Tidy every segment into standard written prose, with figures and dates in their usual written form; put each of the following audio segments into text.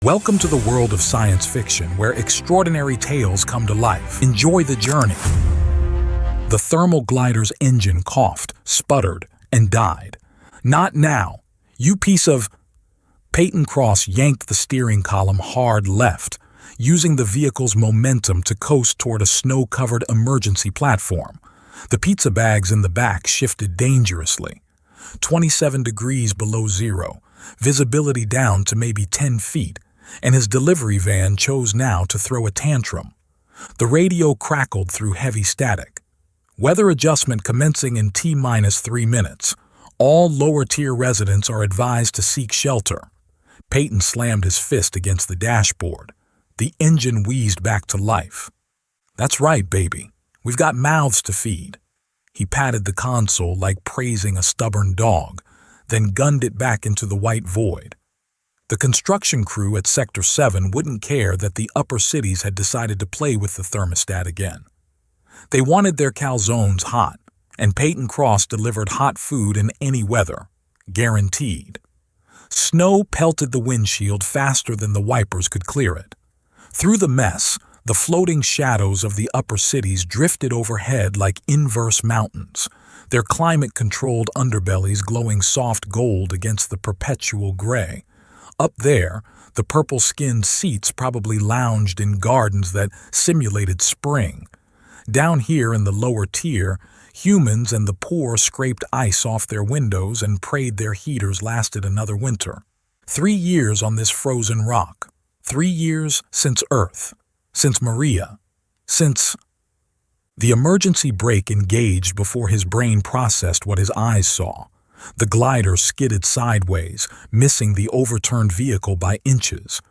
Welcome to the world of science fiction, where extraordinary tales come to life. Enjoy the journey. The thermal glider's engine coughed, sputtered, and died. Not now. You piece of... Peyton Cross yanked the steering column hard left, using the vehicle's momentum to coast toward a snow-covered emergency platform. The pizza bags in the back shifted dangerously. 27 degrees below zero, visibility down to maybe 10 feet, and his delivery van chose now to throw a tantrum. The radio crackled through heavy static. Weather adjustment commencing in T-3 minutes. All lower-tier residents are advised to seek shelter. Peyton slammed his fist against the dashboard. The engine wheezed back to life. That's right, baby. We've got mouths to feed. He patted the console like praising a stubborn dog, then gunned it back into the white void. The construction crew at Sector 7 wouldn't care that the upper cities had decided to play with the thermostat again. They wanted their calzones hot, and Peyton Cross delivered hot food in any weather, guaranteed. Snow pelted the windshield faster than the wipers could clear it. Through the mess, the floating shadows of the upper cities drifted overhead like inverse mountains, their climate-controlled underbellies glowing soft gold against the perpetual gray. Up there, the purple-skinned seats probably lounged in gardens that simulated spring. Down here in the lower tier, humans and the poor scraped ice off their windows and prayed their heaters lasted another winter. 3 years on this frozen rock. 3 years since Earth. Since Maria. Since... The emergency brake engaged before his brain processed what his eyes saw. The glider skidded sideways, missing the overturned vehicle by inches.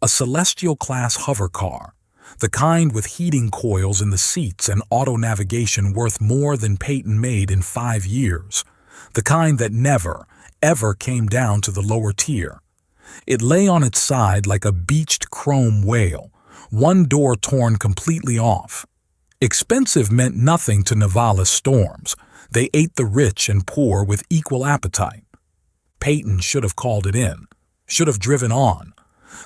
A Celestial-class hover car. The kind with heating coils in the seats and auto-navigation worth more than Peyton made in 5 years. The kind that never, ever came down to the lower tier. It lay on its side like a beached chrome whale, one door torn completely off. Expensive meant nothing to Navala's storms. They ate the rich and poor with equal appetite. Peyton should have called it in, should have driven on.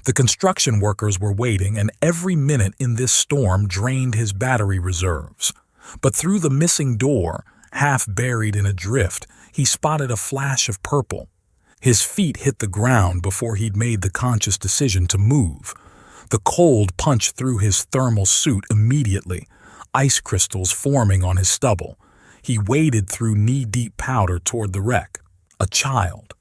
The construction workers were waiting, and every minute in this storm drained his battery reserves. But through the missing door, half buried in a drift, he spotted a flash of purple. His feet hit the ground before he'd made the conscious decision to move. The cold punched through his thermal suit immediately, ice crystals forming on his stubble. He waded through knee-deep powder toward the wreck. A child,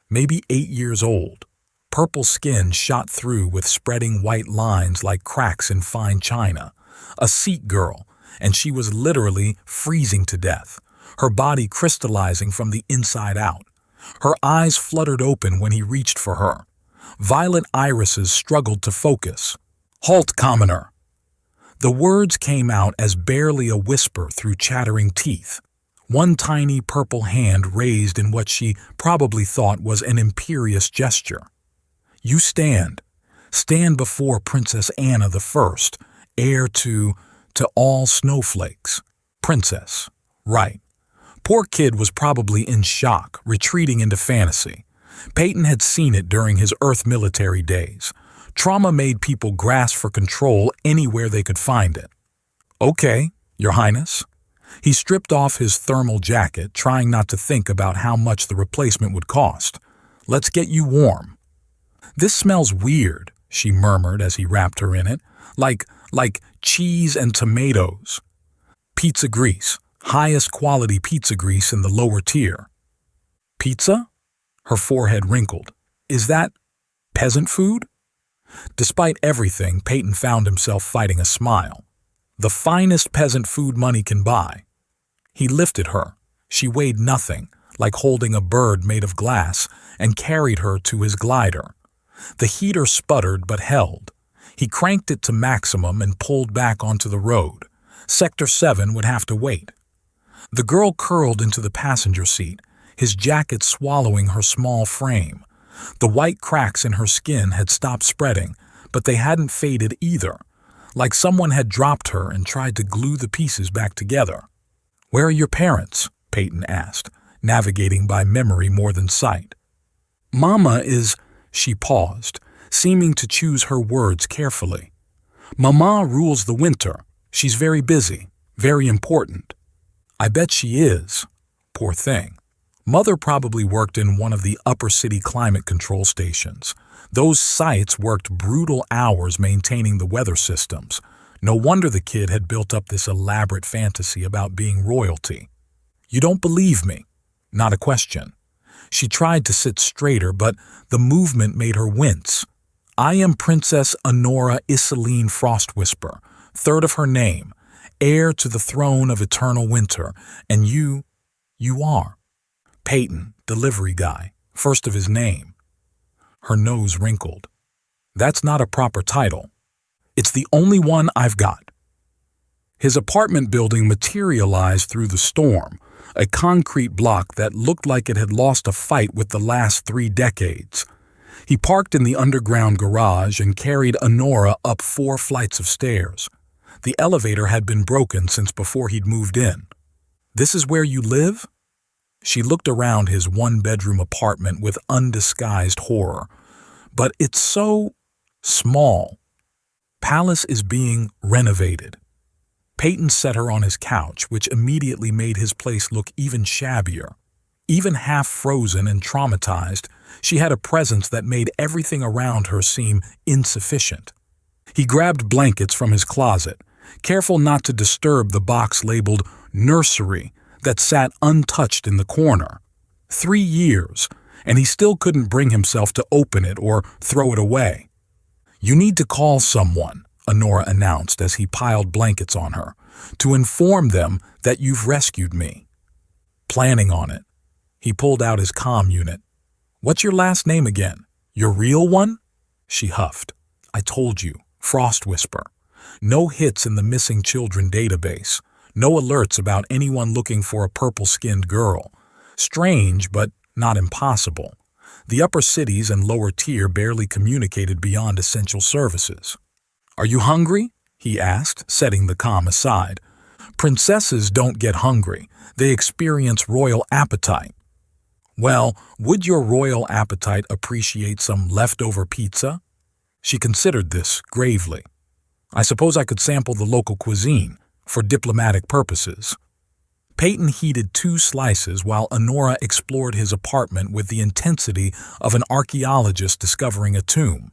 maybe 8 years old. Purple skin shot through with spreading white lines like cracks in fine china. A Sikh girl, and she was literally freezing to death, her body crystallizing from the inside out. Her eyes fluttered open when he reached for her. Violet irises struggled to focus. "Halt, commoner!" The words came out as barely a whisper through chattering teeth. One tiny purple hand raised in what she probably thought was an imperious gesture. "You stand. Stand before Princess Anna the First, heir to all snowflakes. Princess. Right." Poor kid was probably in shock, retreating into fantasy. Peyton had seen it during his Earth military days. Trauma made people grasp for control anywhere they could find it. "Okay, Your Highness." He stripped off his thermal jacket, trying not to think about how much the replacement would cost. "Let's get you warm." "This smells weird," she murmured as he wrapped her in it. Like cheese and tomatoes." "Pizza grease. Highest quality pizza grease in the lower tier." "Pizza?" Her forehead wrinkled. "Is that peasant food?" Despite everything, Peyton found himself fighting a smile. The finest peasant food money can buy. He lifted her. She weighed nothing, like holding a bird made of glass, and carried her to his glider. The heater sputtered but held. He cranked it to maximum and pulled back onto the road. Sector 7 would have to wait. The girl curled into the passenger seat, his jacket swallowing her small frame. The white cracks in her skin had stopped spreading, but they hadn't faded either, like someone had dropped her and tried to glue the pieces back together. "Where are your parents?" Peyton asked, navigating by memory more than sight. "Mama is..." She paused, seeming to choose her words carefully. Mama rules the winter. She's very busy, very important. I bet she is. Poor thing. Mother probably worked in one of the upper city climate control stations. Those sites worked brutal hours maintaining the weather systems. No wonder the kid had built up this elaborate fantasy about being royalty. You don't believe me? Not a question. She tried to sit straighter, but the movement made her wince. I am Princess Honora Iseline Frostwhisper, third of her name, heir to the throne of eternal winter, and you are. Peyton, delivery guy, first of his name. Her nose wrinkled. That's not a proper title. It's the only one I've got. His apartment building materialized through the storm, a concrete block that looked like it had lost a fight with the last 3 decades. He parked in the underground garage and carried Honora up 4 flights of stairs. The elevator had been broken since before he'd moved in. This is where you live? She looked around his 1-bedroom apartment with undisguised horror. But it's so small. Palace is being renovated. Peyton set her on his couch, which immediately made his place look even shabbier. Even half frozen and traumatized, she had a presence that made everything around her seem insufficient. He grabbed blankets from his closet, careful not to disturb the box labeled nursery that sat untouched in the corner. 3 years, and he still couldn't bring himself to open it or throw it away. You need to call someone, Honora announced as he piled blankets on her, to inform them that you've rescued me. Planning on it. He pulled out his comm unit. What's your last name again? Your real one? She huffed. I told you, Frostwhisper. No hits in the missing children database. No alerts about anyone looking for a purple-skinned girl. Strange, but not impossible. The upper cities and lower tier barely communicated beyond essential services. Are you hungry? He asked, setting the comm aside. Princesses don't get hungry. They experience royal appetite. Well, would your royal appetite appreciate some leftover pizza? She considered this gravely. I suppose I could sample the local cuisine, for diplomatic purposes. Peyton heated 2 slices while Honora explored his apartment with the intensity of an archaeologist discovering a tomb.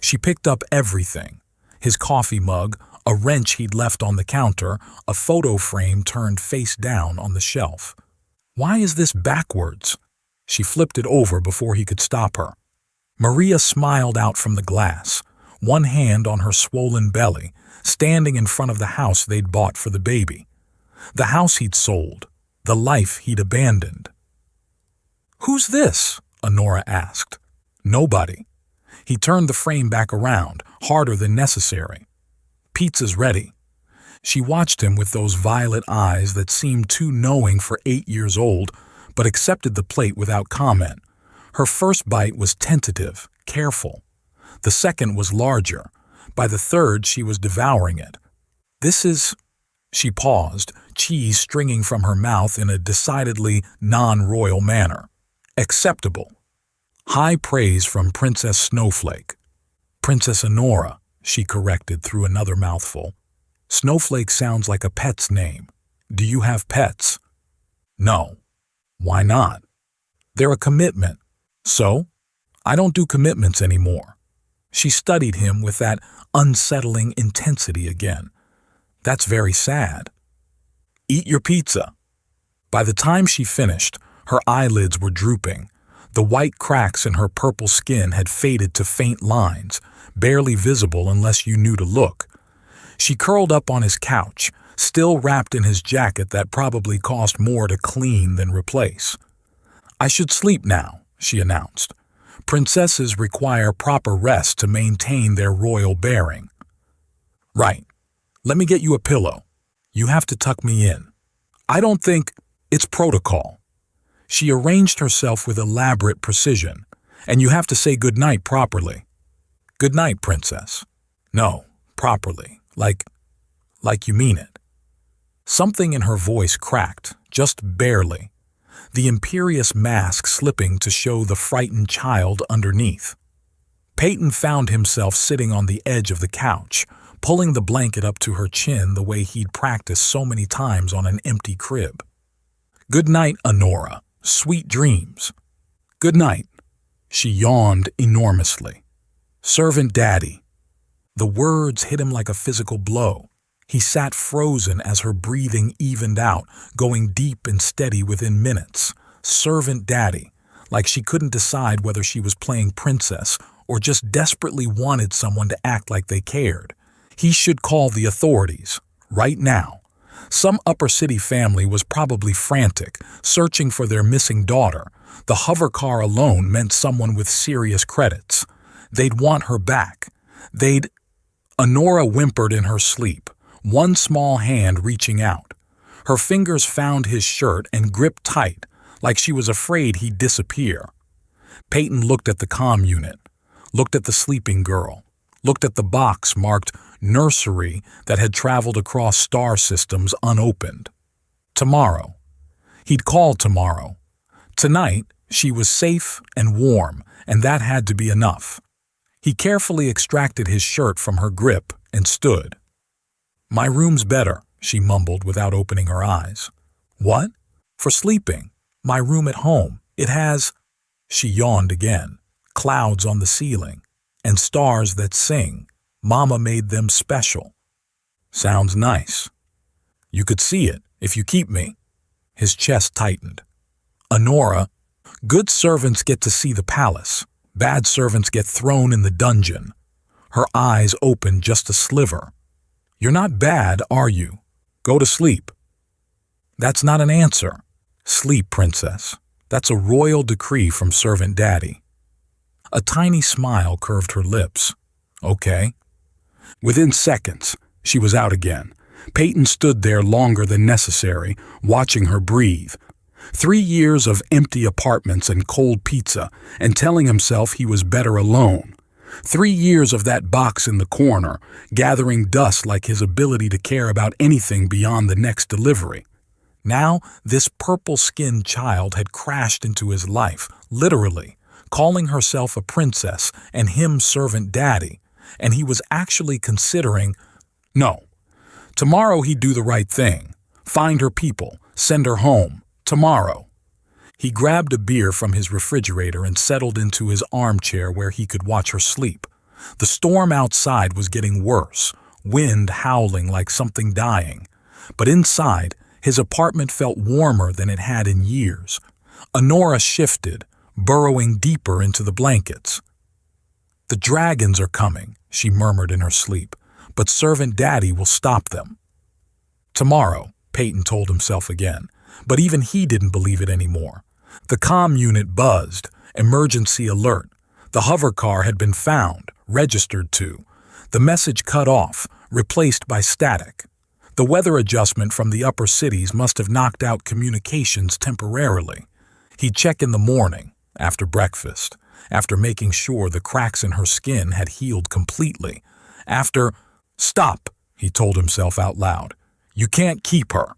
She picked up everything. His coffee mug, a wrench he'd left on the counter, a photo frame turned face down on the shelf. Why is this backwards? She flipped it over before he could stop her. Maria smiled out from the glass, one hand on her swollen belly, standing in front of the house they'd bought for the baby. The house he'd sold, the life he'd abandoned. Who's this? Honora asked. Nobody. He turned the frame back around, harder than necessary. Pizza's ready. She watched him with those violet eyes that seemed too knowing for 8 years old, but accepted the plate without comment. Her first bite was tentative, careful. The second was larger. By the third, she was devouring it. This is... She paused, cheese stringing from her mouth in a decidedly non-royal manner. Acceptable. High praise from Princess Snowflake. Princess Honora, she corrected through another mouthful. Snowflake sounds like a pet's name. Do you have pets? No. Why not? They're a commitment. So? I don't do commitments anymore. She studied him with that unsettling intensity again. That's very sad. Eat your pizza. By the time she finished, her eyelids were drooping. The white cracks in her purple skin had faded to faint lines, barely visible unless you knew to look. She curled up on his couch, still wrapped in his jacket that probably cost more to clean than replace. I should sleep now, she announced. Princesses require proper rest to maintain their royal bearing. Right. Let me get you a pillow. You have to tuck me in. I don't think it's protocol. She arranged herself with elaborate precision, and you have to say goodnight properly. Good night, princess. No, properly, like you mean it. Something in her voice cracked, just barely, the imperious mask slipping to show the frightened child underneath. Peyton found himself sitting on the edge of the couch, pulling the blanket up to her chin the way he'd practiced so many times on an empty crib. "Good night, Honora. Sweet dreams." "Good night." She yawned enormously. "Servant Daddy." The words hit him like a physical blow. He sat frozen as her breathing evened out, going deep and steady within minutes. Servant Daddy, like she couldn't decide whether she was playing princess or just desperately wanted someone to act like they cared. He should call the authorities, right now. Some upper city family was probably frantic, searching for their missing daughter. The hover car alone meant someone with serious credits. They'd want her back. Honora whimpered in her sleep, one small hand reaching out. Her fingers found his shirt and gripped tight, like she was afraid he'd disappear. Peyton looked at the comm unit, looked at the sleeping girl, looked at the box marked nursery that had traveled across star systems unopened. Tomorrow. He'd call tomorrow. Tonight, she was safe and warm, and that had to be enough. He carefully extracted his shirt from her grip and stood. "My room's better," she mumbled without opening her eyes. "What?" "For sleeping. My room at home. It has—" She yawned again. "Clouds on the ceiling. And stars that sing. Mama made them special." "Sounds nice." "You could see it, if you keep me." His chest tightened. "Honora, good servants get to see the palace. Bad servants get thrown in the dungeon." Her eyes opened just a sliver. "You're not bad, are you? Go to sleep." "That's not an answer." "Sleep, princess. That's a royal decree from Servant Daddy." A tiny smile curved her lips. "Okay." Within seconds, she was out again. Peyton stood there longer than necessary, watching her breathe. 3 years of empty apartments and cold pizza, and telling himself he was better alone. 3 years of that box in the corner, gathering dust like his ability to care about anything beyond the next delivery. Now, this purple-skinned child had crashed into his life, literally, calling herself a princess and him Servant Daddy, and he was actually considering, no. Tomorrow he'd do the right thing. Find her people, send her home. Tomorrow. He grabbed a beer from his refrigerator and settled into his armchair where he could watch her sleep. The storm outside was getting worse, wind howling like something dying. But inside, his apartment felt warmer than it had in years. Honora shifted, burrowing deeper into the blankets. "The dragons are coming," she murmured in her sleep, "but Servant Daddy will stop them." Tomorrow, Peyton told himself again, but even he didn't believe it anymore. The comm unit buzzed, emergency alert. The hover car had been found, registered to. The message cut off, replaced by static. The weather adjustment from the upper cities must have knocked out communications temporarily. He'd check in the morning, after breakfast, after making sure the cracks in her skin had healed completely. After, "Stop," he told himself out loud. "You can't keep her."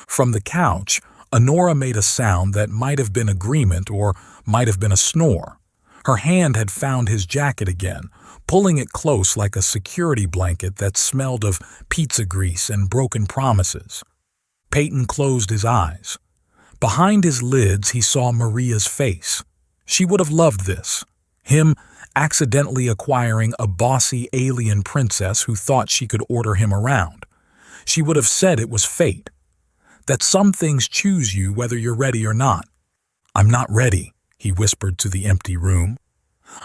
From the couch, Honora made a sound that might have been agreement or might have been a snore. Her hand had found his jacket again, pulling it close like a security blanket that smelled of pizza grease and broken promises. Peyton closed his eyes. Behind his lids, he saw Maria's face. She would have loved this. Him accidentally acquiring a bossy alien princess who thought she could order him around. She would have said it was fate. That some things choose you whether you're ready or not. "I'm not ready," he whispered to the empty room.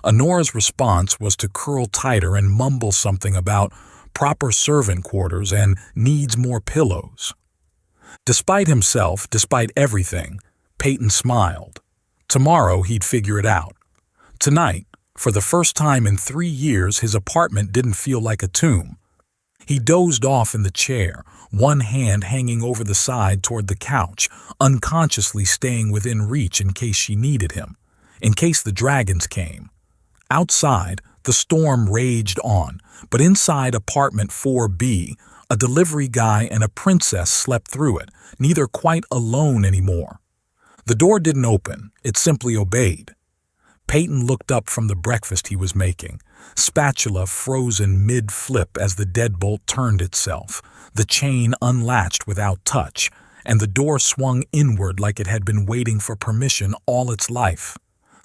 Honora's response was to curl tighter and mumble something about proper servant quarters and needs more pillows. Despite himself, despite everything, Peyton smiled. Tomorrow he'd figure it out. Tonight, for the first time in 3 years, his apartment didn't feel like a tomb. He dozed off in the chair, one hand hanging over the side toward the couch, unconsciously staying within reach in case she needed him, in case the dragons came. Outside, the storm raged on, but inside apartment 4B, a delivery guy and a princess slept through it, neither quite alone anymore. The door didn't open, it simply obeyed. Peyton looked up from the breakfast he was making, spatula frozen mid-flip as the deadbolt turned itself, the chain unlatched without touch, and the door swung inward like it had been waiting for permission all its life.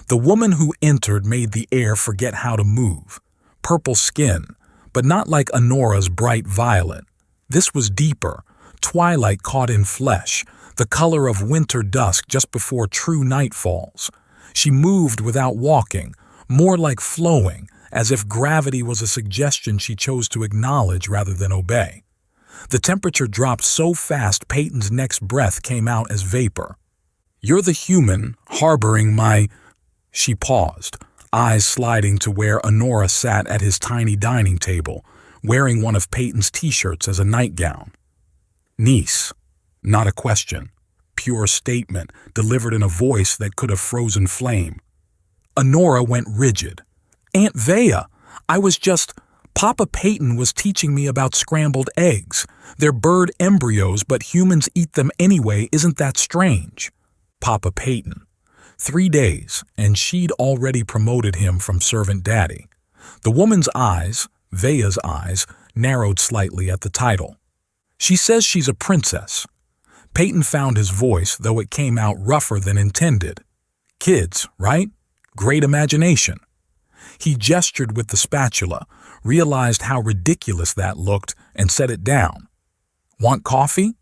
The woman who entered made the air forget how to move. Purple skin, but not like Honora's bright violet. This was deeper, twilight caught in flesh, the color of winter dusk just before true night falls. She moved without walking, more like flowing, as if gravity was a suggestion she chose to acknowledge rather than obey. The temperature dropped so fast Peyton's next breath came out as vapor. "You're the human, harboring my—" She paused, eyes sliding to where Honora sat at his tiny dining table, wearing one of Peyton's t-shirts as a nightgown. "Niece." Not a question. Pure statement, delivered in a voice that could have frozen flame. Honora went rigid. "Aunt Vea, I was just— Papa Peyton was teaching me about scrambled eggs. They're bird embryos, but humans eat them anyway. Isn't that strange?" Papa Peyton. 3 days, and she'd already promoted him from servant daddy. The woman's eyes, Vea's eyes, narrowed slightly at the title. "She says she's a princess." Peyton found his voice, though it came out rougher than intended. "Kids, right? Great imagination." He gestured with the spatula, realized how ridiculous that looked, and set it down. "Want coffee?"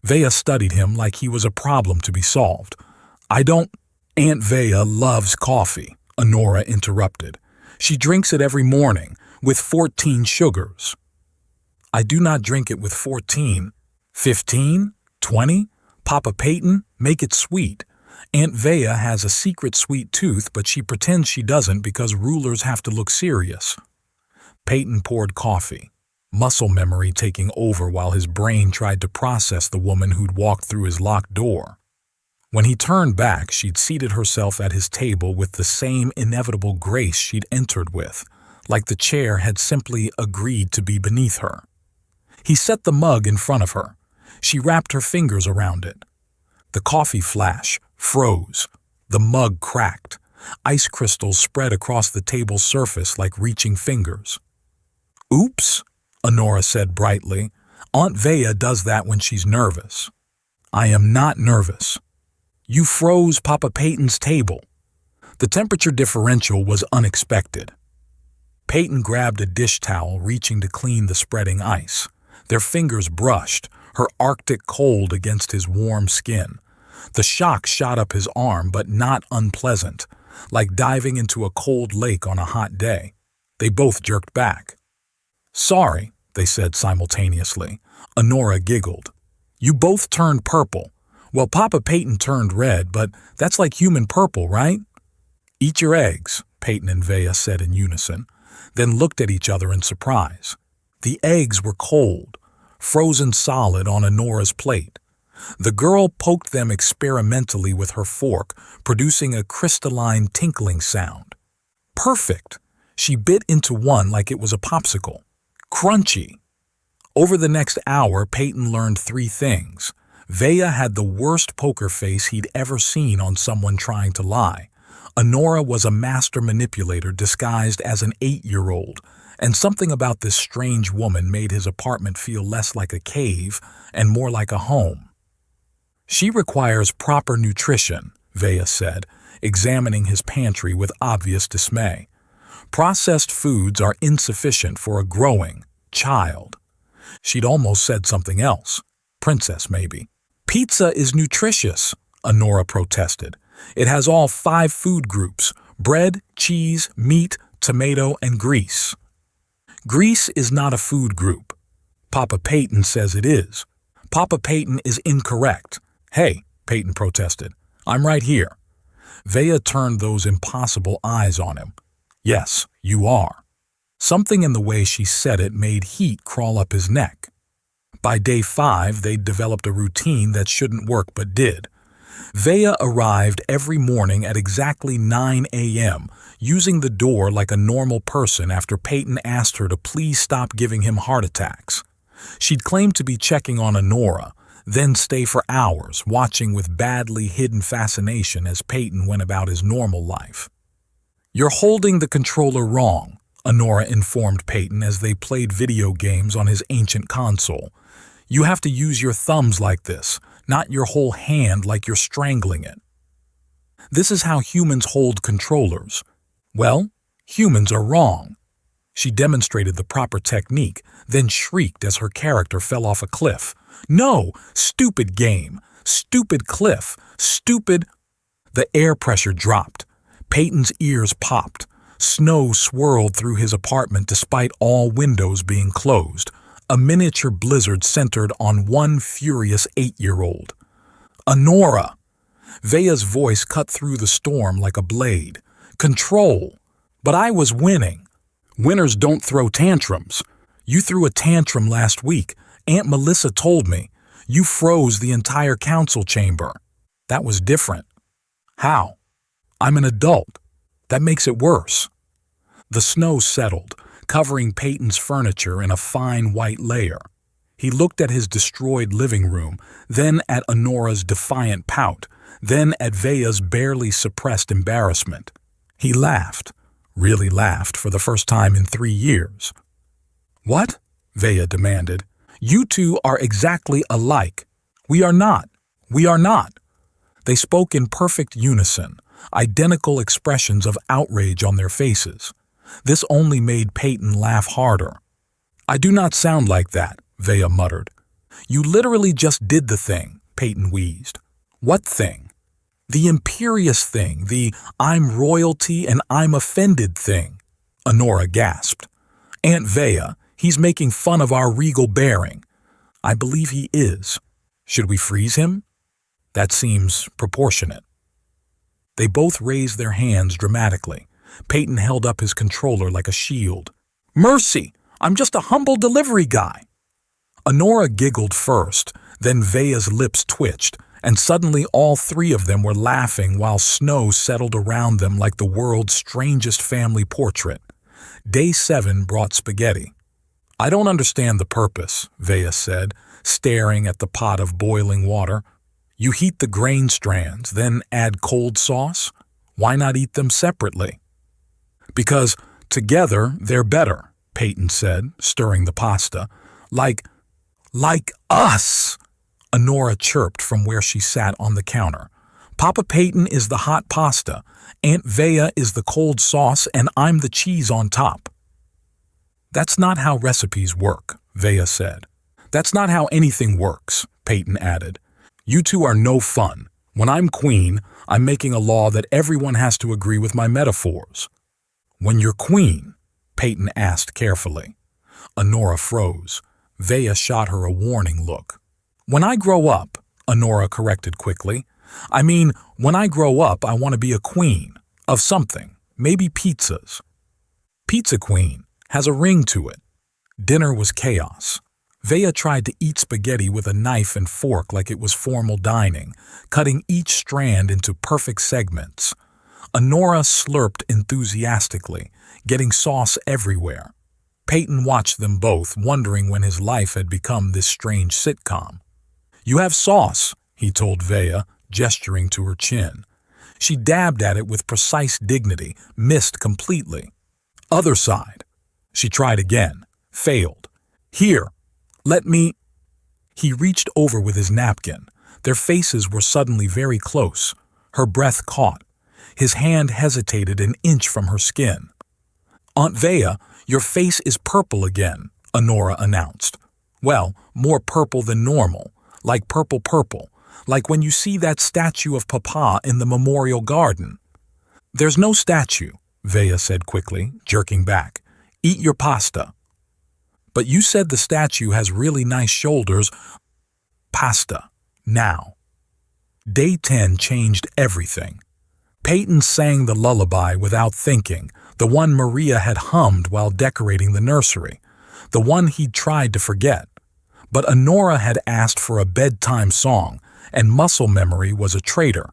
Vea studied him like he was a problem to be solved. "I don't—" "Aunt Vea loves coffee," Honora interrupted. "She drinks it every morning, with 14 sugars." "I do not drink it with 14. 15? 20? Papa Peyton, make it sweet. Aunt Vea has a secret sweet tooth, but she pretends she doesn't because rulers have to look serious." Peyton poured coffee, muscle memory taking over while his brain tried to process the woman who'd walked through his locked door. When he turned back, she'd seated herself at his table with the same inevitable grace she'd entered with, like the chair had simply agreed to be beneath her. He set the mug in front of her. She wrapped her fingers around it. The coffee flash froze. The mug cracked. Ice crystals spread across the table's surface like reaching fingers. "Oops," Honora said brightly. "Aunt Vea does that when she's nervous." "I am not nervous." "You froze Papa Peyton's table." The temperature differential was unexpected. Peyton grabbed a dish towel, reaching to clean the spreading ice. Their fingers brushed, her Arctic cold against his warm skin. The shock shot up his arm, but not unpleasant, like diving into a cold lake on a hot day. They both jerked back. "Sorry," they said simultaneously. Honora giggled. "You both turned purple. Well, Papa Peyton turned red, but that's like human purple, right?" "Eat your eggs," Peyton and Vea said in unison, then looked at each other in surprise. The eggs were cold, frozen solid on Honora's plate. The girl poked them experimentally with her fork, producing a crystalline tinkling sound. Perfect! She bit into one like it was a popsicle. Crunchy! Over the next hour, Peyton learned 3 things. Vea had the worst poker face he'd ever seen on someone trying to lie. Honora was a master manipulator disguised as an 8-year-old, and something about this strange woman made his apartment feel less like a cave and more like a home. "She requires proper nutrition," Vea said, examining his pantry with obvious dismay. "Processed foods are insufficient for a growing child." She'd almost said something else. Princess, maybe. "Pizza is nutritious," Honora protested. "It has all 5 food groups: bread, cheese, meat, tomato, and grease." "Grease is not a food group." "Papa Peyton says it is." "Papa Peyton is incorrect." "Hey," Peyton protested, "I'm right here." Vea turned those impossible eyes on him. "Yes, you are." Something in the way she said it made heat crawl up his neck. By day 5, they'd developed a routine that shouldn't work but did. Vea arrived every morning at exactly 9 a.m., using the door like a normal person after Peyton asked her to please stop giving him heart attacks. She'd claim to be checking on Honora, then stay for hours, watching with badly hidden fascination as Peyton went about his normal life. You're holding the controller wrong, Honora informed Peyton as they played video games on his ancient console. You have to use your thumbs like this, not your whole hand like you're strangling it. This is how humans hold controllers. Well, humans are wrong. She demonstrated the proper technique, then shrieked as her character fell off a cliff. No! Stupid game! Stupid cliff! Stupid... The air pressure dropped. Peyton's ears popped. Snow swirled through his apartment despite all windows being closed. A miniature blizzard centered on one furious 8-year-old. Honora! Vea's voice cut through the storm like a blade. Control! But I was winning. Winners don't throw tantrums. You threw a tantrum last week. Aunt Melissa told me. You froze the entire council chamber. That was different. How? I'm an adult. That makes it worse. The snow settled, covering Peyton's furniture in a fine white layer. He looked at his destroyed living room, then at Honora's defiant pout, then at Vea's barely suppressed embarrassment. He laughed, really laughed for the first time in 3 years. What? Vea demanded. You two are exactly alike. We are not. We are not. They spoke in perfect unison, identical expressions of outrage on their faces. This only made Peyton laugh harder. I do not sound like that, Vea muttered. You literally just did the thing, Peyton wheezed. What thing? The imperious thing, the I'm royalty and I'm offended thing, Honora gasped. Aunt Vea, he's making fun of our regal bearing. I believe he is. Should we freeze him? That seems proportionate. They both raised their hands dramatically. Peyton held up his controller like a shield. Mercy! I'm just a humble delivery guy. Honora giggled first, then Vea's lips twitched, and suddenly all three of them were laughing while snow settled around them like the world's strangest family portrait. Day 7 brought spaghetti. I don't understand the purpose, Vea said, staring at the pot of boiling water. You heat the grain strands, then add cold sauce? Why not eat them separately? Because together they're better, Peyton said, stirring the pasta. Like us, Honora chirped from where she sat on the counter. Papa Peyton is the hot pasta, Aunt Vea is the cold sauce, and I'm the cheese on top. That's not how recipes work, Vea said. That's not how anything works, Peyton added. You two are no fun. When I'm queen, I'm making a law that everyone has to agree with my metaphors. When you're queen, Peyton asked carefully. Honora froze. Vea shot her a warning look. When I grow up, Honora corrected quickly. I mean, when I grow up, I want to be a queen. Of something. Maybe pizzas. Pizza queen has a ring to it. Dinner was chaos. Vea tried to eat spaghetti with a knife and fork like it was formal dining, cutting each strand into perfect segments. Honora slurped enthusiastically, getting sauce everywhere. Peyton watched them both, wondering when his life had become this strange sitcom. You have sauce, he told Vea, gesturing to her chin. She dabbed at it with precise dignity, missed completely. Other side. She tried again, failed. Here. Let me... He reached over with his napkin. Their faces were suddenly very close. Her breath caught. His hand hesitated an inch from her skin. Aunt Vea, your face is purple again, Honora announced. Well, more purple than normal. Like purple, like when you see that statue of Papa in the memorial garden. There's no statue, Vea said quickly, jerking back. Eat your pasta. But you said the statue has really nice shoulders. Pasta. Now. Day 10 changed everything. Peyton sang the lullaby without thinking, the one Maria had hummed while decorating the nursery, the one he'd tried to forget. But Honora had asked for a bedtime song, and muscle memory was a traitor.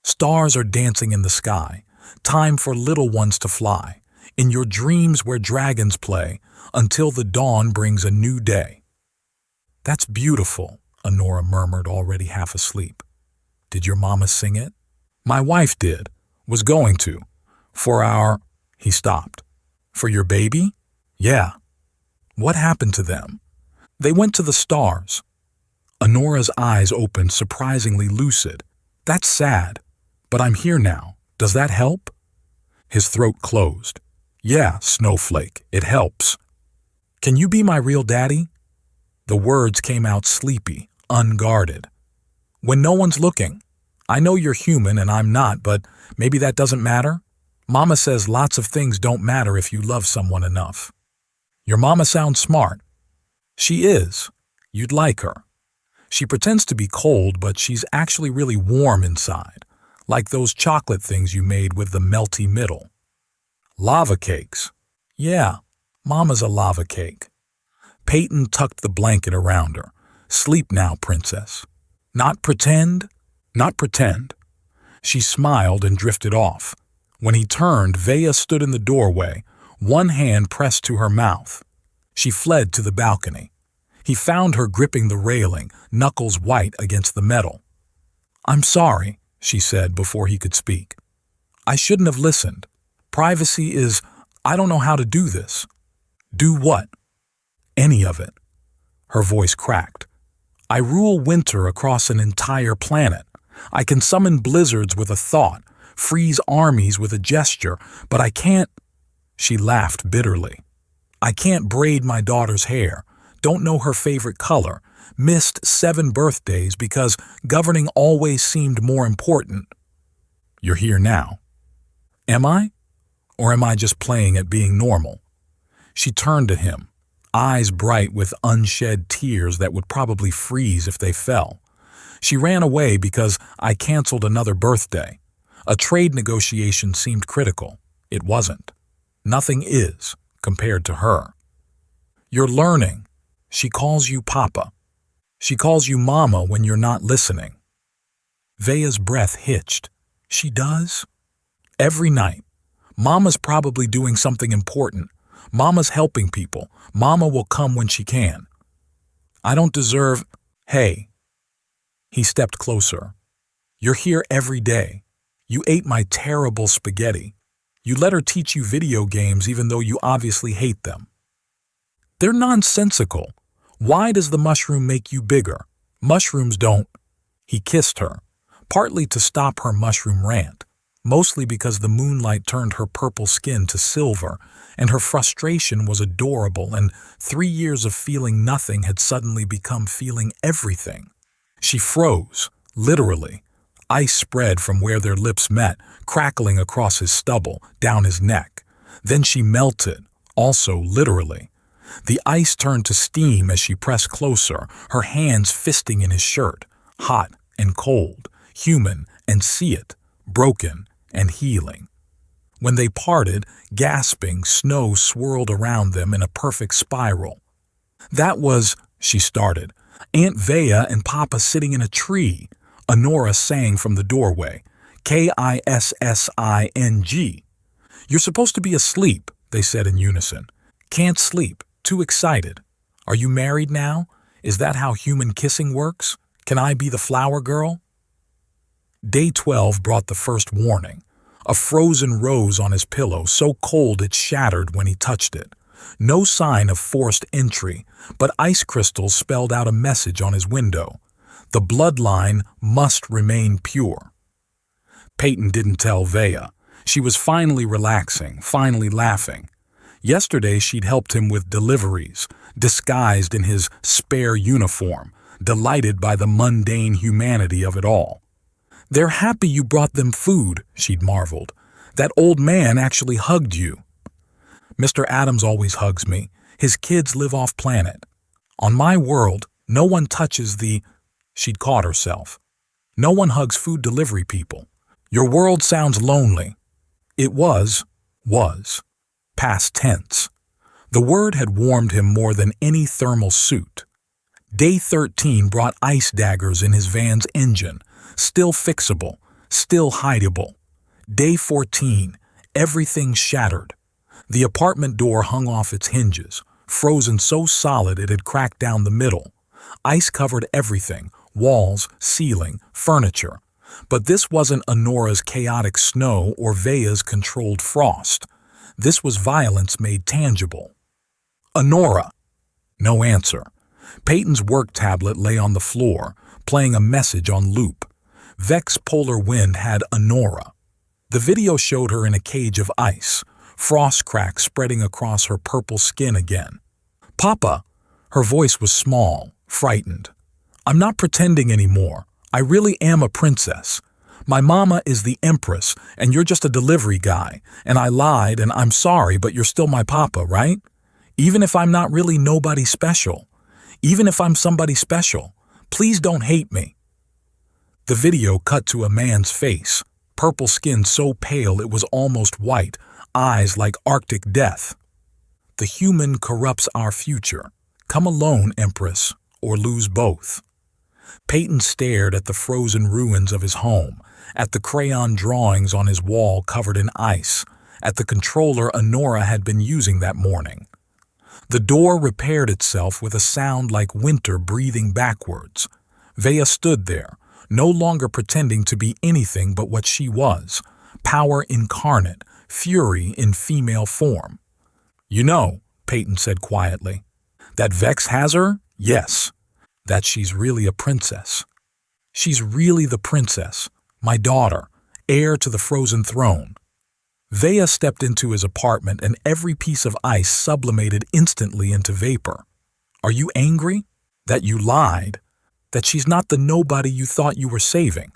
Stars are dancing in the sky, time for little ones to fly, in your dreams where dragons play, until the dawn brings a new day. That's beautiful, Honora murmured, already half asleep. Did your mama sing it? My wife did, was going to. For our... He stopped. For your baby? Yeah. What happened to them? They went to the stars. Honora's eyes opened, surprisingly lucid. That's sad. But I'm here now. Does that help? His throat closed. Yeah, Snowflake, it helps. Can you be my real daddy? The words came out sleepy, unguarded. When no one's looking. I know you're human and I'm not, but maybe that doesn't matter. Mama says lots of things don't matter if you love someone enough. Your mama sounds smart. She is. You'd like her. She pretends to be cold, but she's actually really warm inside, like those chocolate things you made with the melty middle. Lava cakes. Yeah, Mama's a lava cake. Peyton tucked the blanket around her. Sleep now, princess. Not pretend? Not pretend. She smiled and drifted off. When he turned, Vea stood in the doorway, one hand pressed to her mouth. She fled to the balcony. He found her gripping the railing, knuckles white against the metal. I'm sorry, she said before he could speak. I shouldn't have listened. Privacy is... I don't know how to do this. Do what? Any of it. Her voice cracked. I rule winter across an entire planet. I can summon blizzards with a thought, freeze armies with a gesture, but I can't... She laughed bitterly. I can't braid my daughter's hair, don't know her favorite color, missed 7 birthdays because governing always seemed more important. You're here now. Am I? Or am I just playing at being normal? She turned to him, eyes bright with unshed tears that would probably freeze if they fell. She ran away because I canceled another birthday. A trade negotiation seemed critical. It wasn't. Nothing is, compared to her. You're learning. She calls you Papa. She calls you Mama when you're not listening. Vea's breath hitched. She does? Every night. Mama's probably doing something important. Mama's helping people. Mama will come when she can. I don't deserve... Hey. He stepped closer. You're here every day. You ate my terrible spaghetti. You let her teach you video games even though you obviously hate them. They're nonsensical. Why does the mushroom make you bigger? Mushrooms don't. He kissed her, partly to stop her mushroom rant, mostly because the moonlight turned her purple skin to silver, and her frustration was adorable, and 3 years of feeling nothing had suddenly become feeling everything. She froze, literally. Ice spread from where their lips met, crackling across his stubble, down his neck. Then she melted, also literally. The ice turned to steam as she pressed closer, her hands fisting in his shirt, hot and cold, human and see it, broken and healing. When they parted, gasping, snow swirled around them in a perfect spiral. That was, she started, Aunt Vea and Papa sitting in a tree. Honora sang from the doorway, Kissing. You're supposed to be asleep, they said in unison. Can't sleep, too excited. Are you married now? Is that how human kissing works? Can I be the flower girl? Day 12 brought the first warning. A frozen rose on his pillow, so cold it shattered when he touched it. No sign of forced entry, but ice crystals spelled out a message on his window. The bloodline must remain pure. Peyton didn't tell Vea. She was finally relaxing, finally laughing. Yesterday she'd helped him with deliveries, disguised in his spare uniform, delighted by the mundane humanity of it all. They're happy you brought them food, she'd marveled. That old man actually hugged you. Mr. Adams always hugs me. His kids live off planet. On my world, no one touches the... She'd caught herself. No one hugs food delivery people. Your world sounds lonely. It was. Past tense. The word had warmed him more than any thermal suit. Day 13 brought ice daggers in his van's engine, still fixable, still hideable. Day 14, everything shattered. The apartment door hung off its hinges, frozen so solid it had cracked down the middle. Ice covered everything, walls, ceiling, furniture. But this wasn't Honora's chaotic snow or Vea's controlled frost. This was violence made tangible. Honora! No answer. Peyton's work tablet lay on the floor, playing a message on loop. Vex Polar Wind had Honora. The video showed her in a cage of ice, frost cracks spreading across her purple skin again. Papa! Her voice was small, frightened. I'm not pretending anymore. I really am a princess. My mama is the empress, and you're just a delivery guy, and I lied, and I'm sorry, but you're still my papa, right? Even if I'm not really nobody special. Even if I'm somebody special. Please don't hate me. The video cut to a man's face, purple skin so pale it was almost white, eyes like Arctic death. The human corrupts our future. Come alone, Empress, or lose both. Peyton stared at the frozen ruins of his home, at the crayon drawings on his wall covered in ice, at the controller Honora had been using that morning. The door repaired itself with a sound like winter breathing backwards. Vea stood there, no longer pretending to be anything but what she was, power incarnate, fury in female form. You know, Peyton said quietly, that Vex has her? Yes. That she's really a princess. She's really the princess, my daughter, heir to the frozen throne. Vea stepped into his apartment and every piece of ice sublimated instantly into vapor. Are you angry? That you lied? That she's not the nobody you thought you were saving?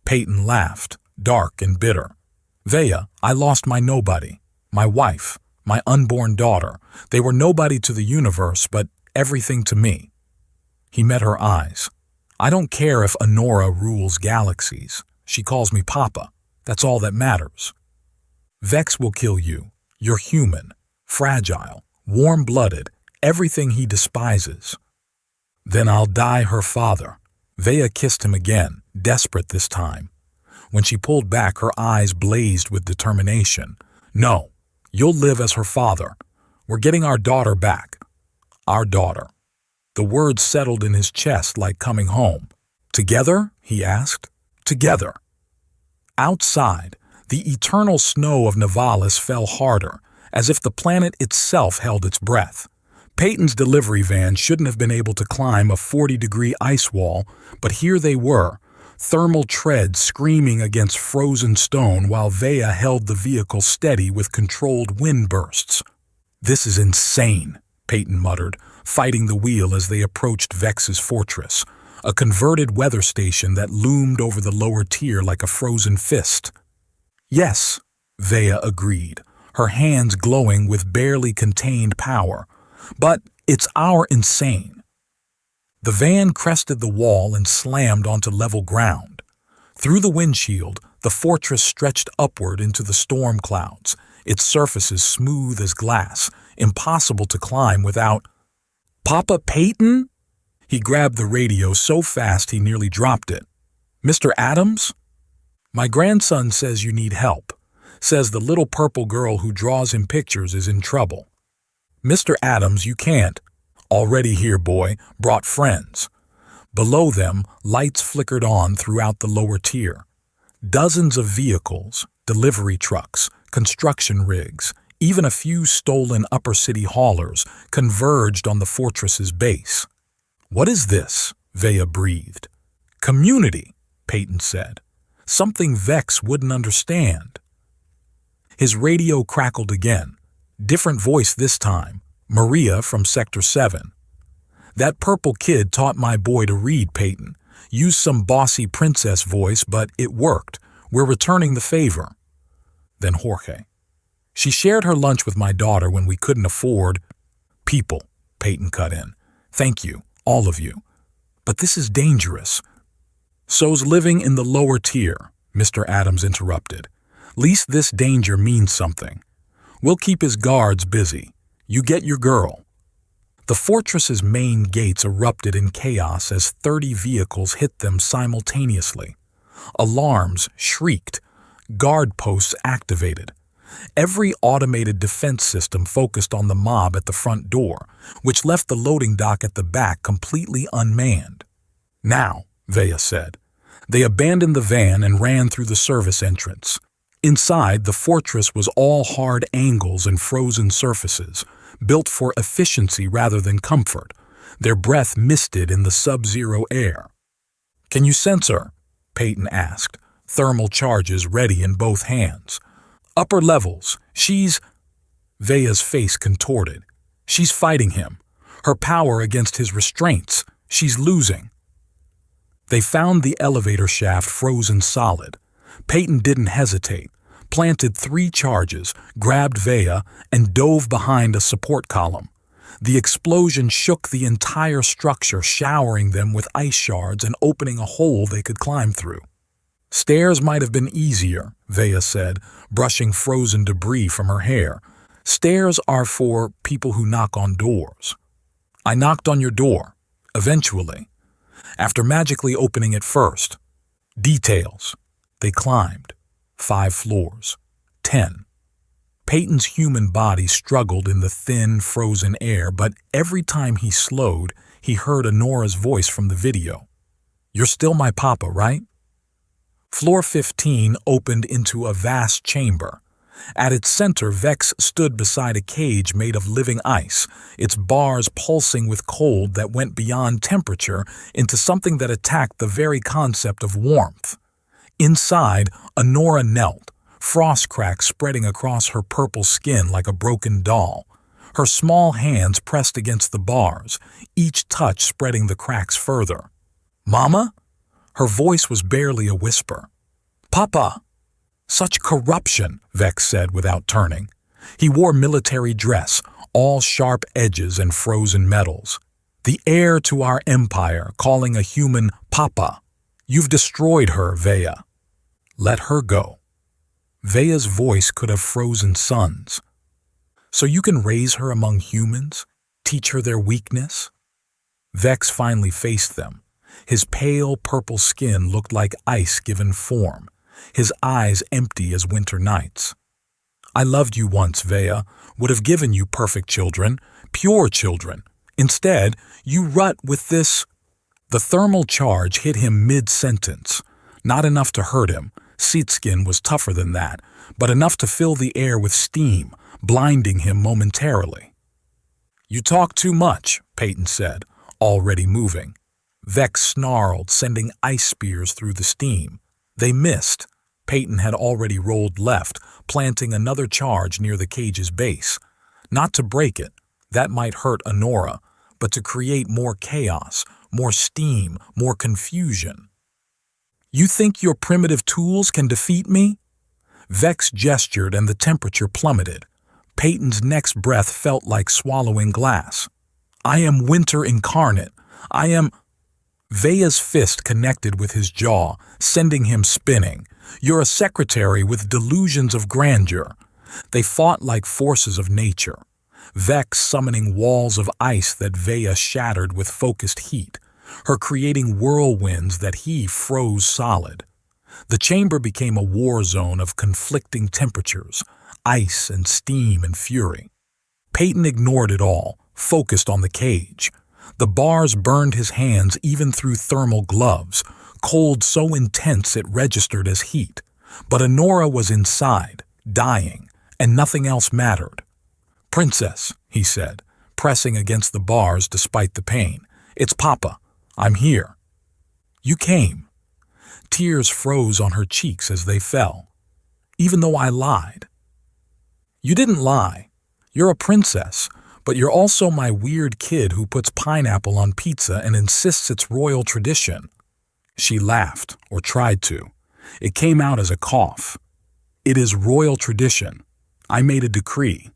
Peyton laughed, dark and bitter. Vea, I lost my nobody, my wife, my unborn daughter. They were nobody to the universe, but everything to me. He met her eyes. I don't care if Honora rules galaxies. She calls me Papa. That's all that matters. Vex will kill you. You're human, fragile, warm-blooded, everything he despises. Then I'll die her father. Vea kissed him again, desperate this time. When she pulled back, her eyes blazed with determination. No, you'll live as her father. We're getting our daughter back. Our daughter. The words settled in his chest like coming home. Together? He asked. Together. Outside, the eternal snow of Nivalis fell harder, as if the planet itself held its breath. Peyton's delivery van shouldn't have been able to climb a 40-degree ice wall, but here they were, thermal treads screaming against frozen stone while Vea held the vehicle steady with controlled wind bursts. This is insane, Peyton muttered, fighting the wheel as they approached Vex's fortress, a converted weather station that loomed over the lower tier like a frozen fist. Yes, Vea agreed, her hands glowing with barely contained power. But it's our insane. The van crested the wall and slammed onto level ground. Through the windshield, the fortress stretched upward into the storm clouds, its surfaces smooth as glass, impossible to climb without... Papa Peyton? He grabbed the radio so fast he nearly dropped it. Mr. Adams? My grandson says you need help. Says the little purple girl who draws him pictures is in trouble. Mr. Adams, you can't. Already here, boy, brought friends. Below them, lights flickered on throughout the lower tier. Dozens of vehicles, delivery trucks, construction rigs, even a few stolen upper city haulers converged on the fortress's base. What is this? Vea breathed. Community, Peyton said. Something Vex wouldn't understand. His radio crackled again. Different voice this time, Maria from Sector 7. That purple kid taught my boy to read, Peyton. Used some bossy princess voice, but it worked. We're returning the favor. Then Jorge. She shared her lunch with my daughter when we couldn't afford... People, Peyton cut in. Thank you, all of you. But this is dangerous. So's living in the lower tier, Mr. Adams interrupted. Least this danger means something. We'll keep his guards busy. You get your girl. The fortress's main gates erupted in chaos as 30 vehicles hit them simultaneously. Alarms shrieked. Guard posts activated. Every automated defense system focused on the mob at the front door, which left the loading dock at the back completely unmanned. Now, Vea said, They abandoned the van and ran through the service entrance. Inside, the fortress was all hard angles and frozen surfaces, built for efficiency rather than comfort. Their breath misted in the sub-zero air. "Can you sense her?" Peyton asked, thermal charges ready in both hands. "Upper levels. She's—" Veya's face contorted. "She's fighting him. Her power against his restraints. She's losing." They found the elevator shaft frozen solid. Peyton didn't hesitate, planted 3 charges, grabbed Veya, and dove behind a support column. The explosion shook the entire structure, showering them with ice shards and opening a hole they could climb through. "Stairs might have been easier," Veya said, brushing frozen debris from her hair. "Stairs are for people who knock on doors. I knocked on your door, eventually, after magically opening it first. Details. They climbed. 5 floors. 10. Peyton's human body struggled in the thin, frozen air, but every time he slowed, he heard Honora's voice from the video. "You're still my papa, right?" Floor 15 opened into a vast chamber. At its center, Vex stood beside a cage made of living ice, its bars pulsing with cold that went beyond temperature into something that attacked the very concept of warmth. Inside, Honora knelt, frost cracks spreading across her purple skin like a broken doll. Her small hands pressed against the bars, each touch spreading the cracks further. "Mama?" Her voice was barely a whisper. "Papa!" "Such corruption," Vex said without turning. He wore military dress, all sharp edges and frozen metals. "The heir to our empire, calling a human Papa. You've destroyed her, Veya. Let her go." Veya's voice could have frozen suns. "So you can raise her among humans? Teach her their weakness?" Vex finally faced them. His pale purple skin looked like ice given form, his eyes empty as winter nights. "I loved you once, Veya, would have given you perfect children, pure children. Instead, you rut with this—" The thermal charge hit him mid-sentence. Not enough to hurt him, Seatskin was tougher than that, but enough to fill the air with steam, blinding him momentarily. "You talk too much," Peyton said, already moving. Vex snarled, sending ice spears through the steam. They missed. Peyton had already rolled left, planting another charge near the cage's base. Not to break it, that might hurt Honora, but to create more chaos, more steam, more confusion. "You think your primitive tools can defeat me?" Vex gestured and the temperature plummeted. Peyton's next breath felt like swallowing glass. "I am winter incarnate. I am—" Veya's fist connected with his jaw, sending him spinning. "You're a secretary with delusions of grandeur." They fought like forces of nature. Vex summoning walls of ice that Veya shattered with focused heat, her creating whirlwinds that he froze solid. The chamber became a war zone of conflicting temperatures, ice and steam and fury. Peyton ignored it all, focused on the cage. The bars burned his hands even through thermal gloves, cold so intense it registered as heat. But Honora was inside, dying, and nothing else mattered. "Princess," he said, pressing against the bars despite the pain. "It's Papa. I'm here." "You came." Tears froze on her cheeks as they fell. "Even though I lied." "You didn't lie. You're a princess. But you're also my weird kid who puts pineapple on pizza and insists it's royal tradition." She laughed, or tried to. It came out as a cough. "It is royal tradition. I made a decree."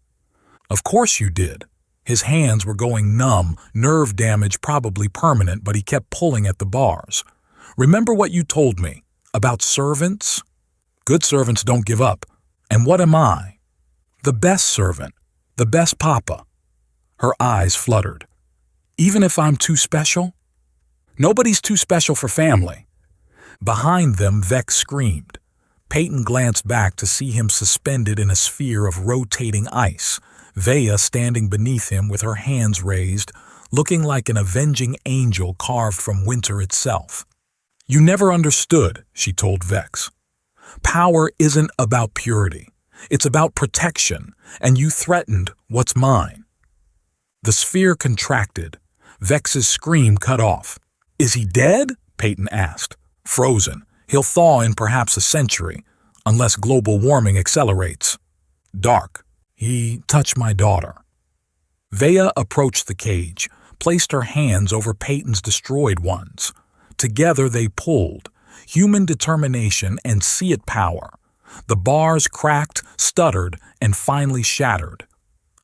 "Of course you did." His hands were going numb, nerve damage probably permanent, but he kept pulling at the bars. "Remember what you told me about servants? Good servants don't give up. And what am I? The best servant, the best papa." Her eyes fluttered. "Even if I'm too special?" "Nobody's too special for family." Behind them, Vex screamed. Peyton glanced back to see him suspended in a sphere of rotating ice, Veya standing beneath him with her hands raised, looking like an avenging angel carved from winter itself. You never understood, she told Vex. Power isn't about purity. It's about protection, and you threatened what's mine. The sphere contracted. Vex's scream cut off. Is he dead? Peyton asked. Frozen. He'll thaw in perhaps a century, unless global warming accelerates. Dark. He touched my daughter. Vea approached the cage, placed her hands over Peyton's destroyed ones. Together they pulled, human determination and see-it power. The bars cracked, stuttered, and finally shattered.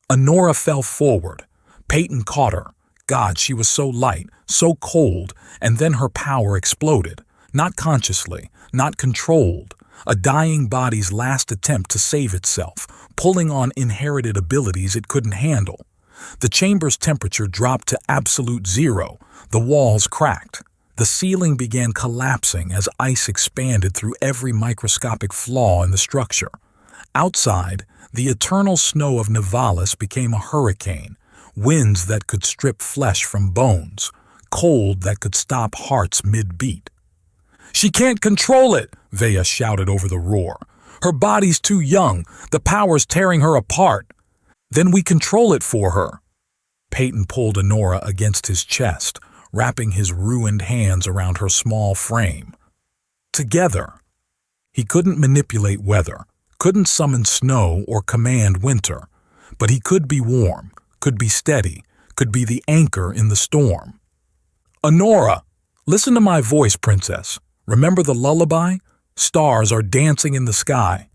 Honora fell forward. Peyton caught her. God, she was so light, so cold, and then her power exploded. Not consciously, not controlled. A dying body's last attempt to save itself, pulling on inherited abilities it couldn't handle. The chamber's temperature dropped to absolute zero. The walls cracked. The ceiling began collapsing as ice expanded through every microscopic flaw in the structure. Outside, the eternal snow of Nivalis became a hurricane, winds that could strip flesh from bones, cold that could stop hearts mid-beat. She can't control it, Vea shouted over the roar. Her body's too young, the power's tearing her apart. Then we control it for her. Peyton pulled Honora against his chest, wrapping his ruined hands around her small frame. Together. He couldn't manipulate weather, couldn't summon snow or command winter, but he could be warm, could be steady, could be the anchor in the storm. Honora, listen to my voice, princess. Remember the lullaby? Stars are dancing in the sky.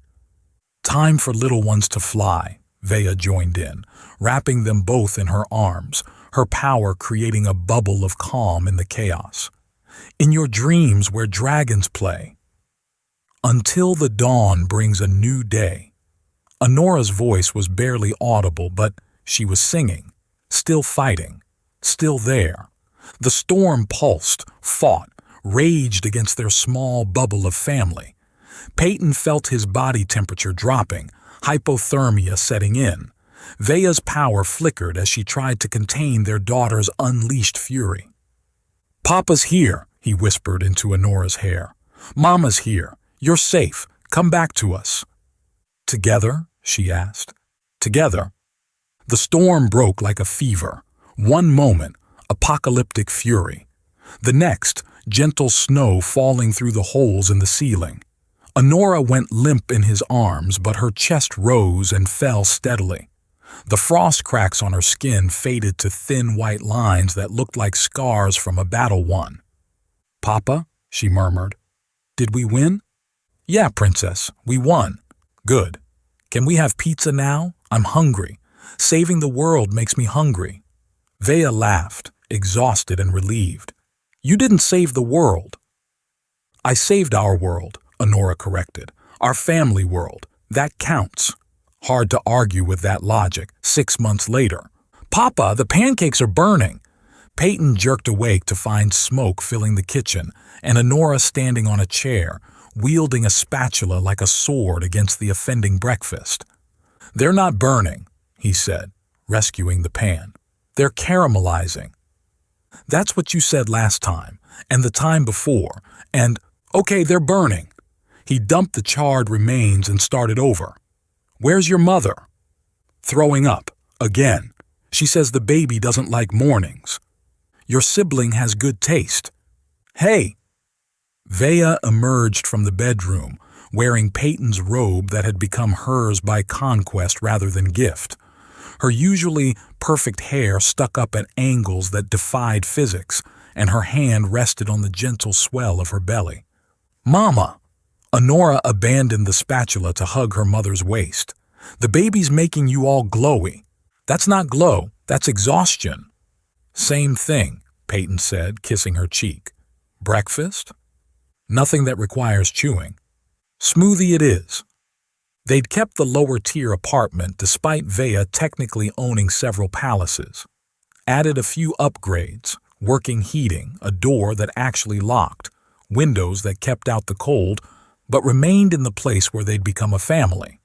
Time for little ones to fly, Vea joined in, wrapping them both in her arms, her power creating a bubble of calm in the chaos. In your dreams where dragons play. Until the dawn brings a new day. Honora's voice was barely audible, but she was singing, still fighting, still there. The storm pulsed, fought, raged against their small bubble of family. Peyton felt his body temperature dropping, hypothermia setting in. Vea's power flickered as she tried to contain their daughter's unleashed fury. Papa's here, he whispered into Honora's hair. Mama's here. You're safe. Come back to us. Together? She asked. Together. The storm broke like a fever. One moment, apocalyptic fury. The next, gentle snow falling through the holes in the ceiling. Honora went limp in his arms, but her chest rose and fell steadily. The frost cracks on her skin faded to thin white lines that looked like scars from a battle won. Papa, she murmured. Did we win? Yeah, princess, we won. Good. Can we have pizza now? I'm hungry. Saving the world makes me hungry. Vea laughed, exhausted and relieved. You didn't save the world. I saved our world, Honora corrected. Our family world. That counts. Hard to argue with that logic 6 months later. Papa, the pancakes are burning. Peyton jerked awake to find smoke filling the kitchen and Honora standing on a chair, wielding a spatula like a sword against the offending breakfast. They're not burning, he said, rescuing the pan. They're caramelizing. That's what you said last time, and the time before, and, okay, they're burning. He dumped the charred remains and started over. Where's your mother? Throwing up, again. She says the baby doesn't like mornings. Your sibling has good taste. Hey! Vea emerged from the bedroom, wearing Peyton's robe that had become hers by conquest rather than gift. Her usually perfect hair stuck up at angles that defied physics, and her hand rested on the gentle swell of her belly. Mama! Honora abandoned the spatula to hug her mother's waist. The baby's making you all glowy. That's not glow, that's exhaustion. Same thing, Peyton said, kissing her cheek. Breakfast? Nothing that requires chewing. Smoothie it is. They'd kept the lower-tier apartment despite Vea technically owning several palaces. Added a few upgrades, working heating, a door that actually locked, windows that kept out the cold, but remained in the place where they'd become a family.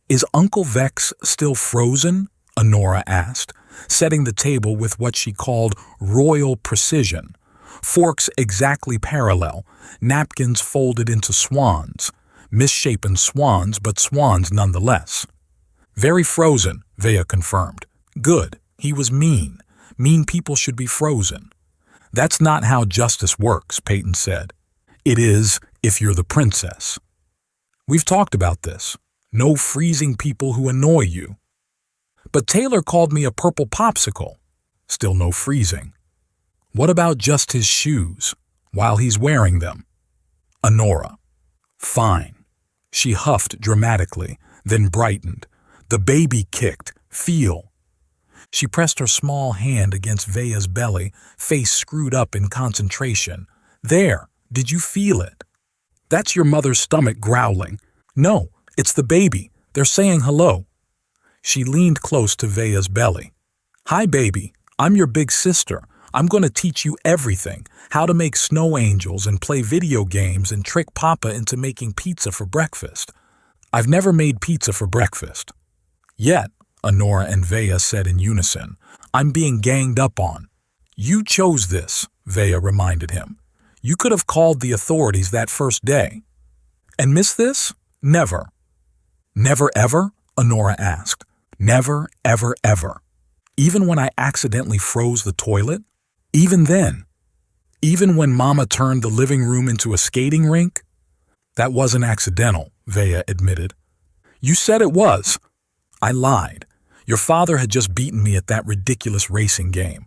Is Uncle Vex still frozen? Honora asked, setting the table with what she called royal precision. forks exactly parallel, napkins folded into swans, misshapen swans, but swans nonetheless. Very frozen, Vea confirmed. Good, he was mean. Mean people should be frozen. That's not how justice works, Peyton said. It is if you're the princess. We've talked about this. No freezing people who annoy you. But Taylor called me a purple popsicle. Still no freezing. What about just his shoes, while he's wearing them? Honora. Fine. She huffed dramatically, then brightened. The baby kicked. Feel. She pressed her small hand against Vea's belly, face screwed up in concentration. There, did you feel it? That's your mother's stomach growling. No, it's the baby. They're saying hello. She leaned close to Vea's belly. Hi, baby. I'm your big sister. I'm going to teach you everything. How to make snow angels and play video games and trick Papa into making pizza for breakfast. I've never made pizza for breakfast. Yet, Honora and Vea said in unison. I'm being ganged up on. You chose this, Vea reminded him. You could have called the authorities that first day. And miss this? Never. Never ever? Honora asked. Never, ever, ever. Even when I accidentally froze the toilet? Even then? Even when Mama turned the living room into a skating rink? That wasn't accidental, Vea admitted. You said it was. I lied. Your father had just beaten me at that ridiculous racing game.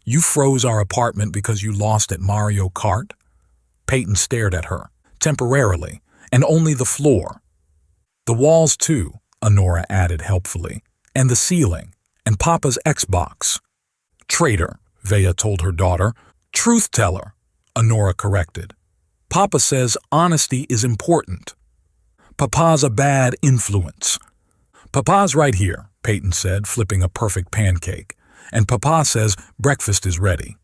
You froze our apartment because you lost at Mario Kart? Peyton stared at her, temporarily, and only the floor. The walls too, Honora added helpfully, and the ceiling, and Papa's Xbox. Traitor, Vea told her daughter. Truth teller, Honora corrected. Papa says honesty is important. Papa's a bad influence. Papa's right here, Peyton said, flipping a perfect pancake, and Papa says breakfast is ready.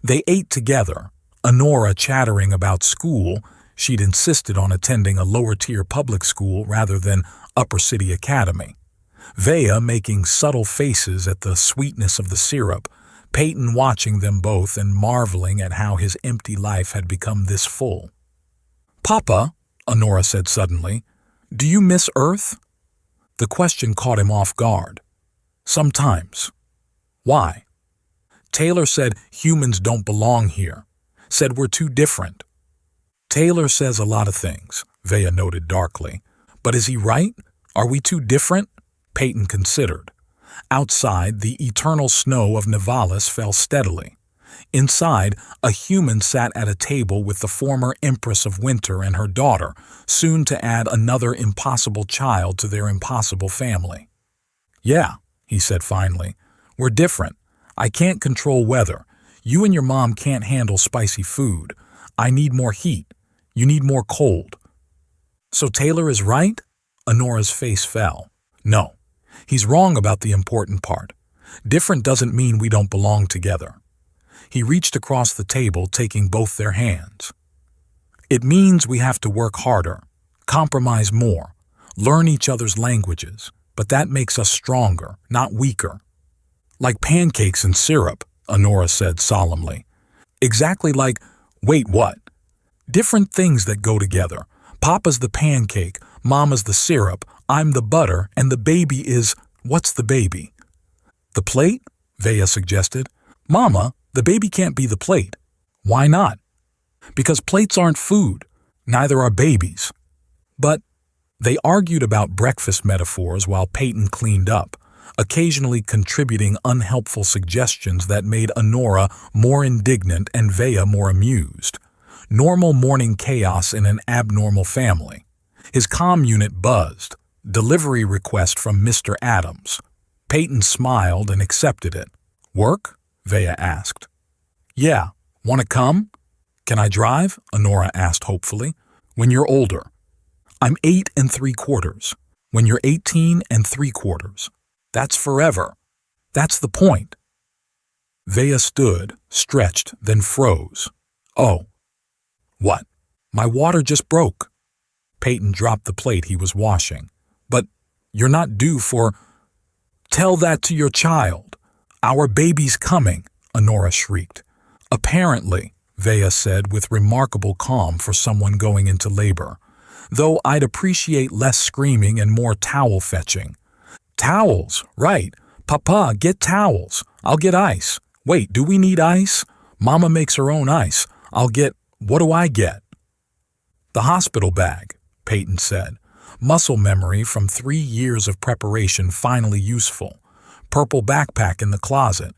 They ate together, Honora chattering about school. She'd insisted on attending a lower-tier public school rather than upper city academy. Vea making subtle faces at the sweetness of the syrup, Peyton watching them both and marveling at how his empty life had become this full. Papa, Honora said suddenly, do you miss Earth? The question caught him off guard. Sometimes. Why? Taylor said humans don't belong here, said we're too different. Taylor says a lot of things, Vea noted darkly. But is he right? Are we too different? Peyton considered. Outside, the eternal snow of Nivalis fell steadily. Inside, a human sat at a table with the former Empress of Winter and her daughter, soon to add another impossible child to their impossible family. Yeah, he said finally, we're different. I can't control weather. You and your mom can't handle spicy food. I need more heat. You need more cold. So Taylor is right? Honora's face fell. No, he's wrong about the important part. Different doesn't mean we don't belong together. He reached across the table, taking both their hands. It means we have to work harder, compromise more, learn each other's languages, but that makes us stronger, not weaker. Like pancakes and syrup, Honora said solemnly. Exactly like, wait, what? Different things that go together. Papa's the pancake, Mama's the syrup, I'm the butter, and the baby is, what's the baby? The plate? Vea suggested. Mama, the baby can't be the plate. Why not? Because plates aren't food. Neither are babies. But they argued about breakfast metaphors while Peyton cleaned up, occasionally contributing unhelpful suggestions that made Honora more indignant and Vea more amused. Normal morning chaos in an abnormal family. His comm unit buzzed. Delivery request from Mr. Adams. Peyton smiled and accepted it. Work? Vea asked. Yeah. Want to come? Can I drive? Honora asked hopefully. When you're older. I'm 8 3/4. When you're 18 3/4. That's forever. That's the point. Vea stood, stretched, then froze. Oh. What? My water just broke. Peyton dropped the plate he was washing. But you're not due for... Tell that to your child. Our baby's coming, Honora shrieked. Apparently, Vea said with remarkable calm for someone going into labor. Though I'd appreciate less screaming and more towel fetching. Towels, right. Papa, get towels. I'll get ice. Wait, do we need ice? Mama makes her own ice. What do I get? The hospital bag, Peyton said. Muscle memory from 3 years of preparation finally useful. Purple backpack in the closet.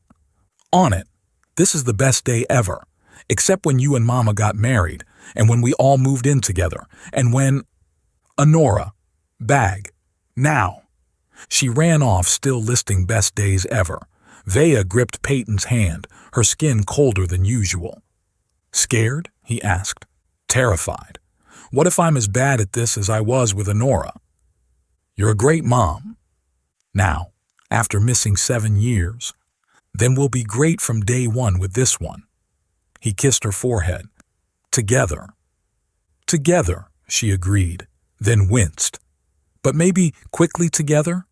On it, this is the best day ever. Except when you and Mama got married, and when we all moved in together, and when… Honora. Bag. Now. She ran off, still listing best days ever. Vea gripped Peyton's hand, her skin colder than usual. Scared? He asked. Terrified. What if I'm as bad at this as I was with Honora? You're a great mom. Now, after missing 7 years, then we'll be great from day one with this one. He kissed her forehead. Together. Together, she agreed, then winced. But maybe quickly together?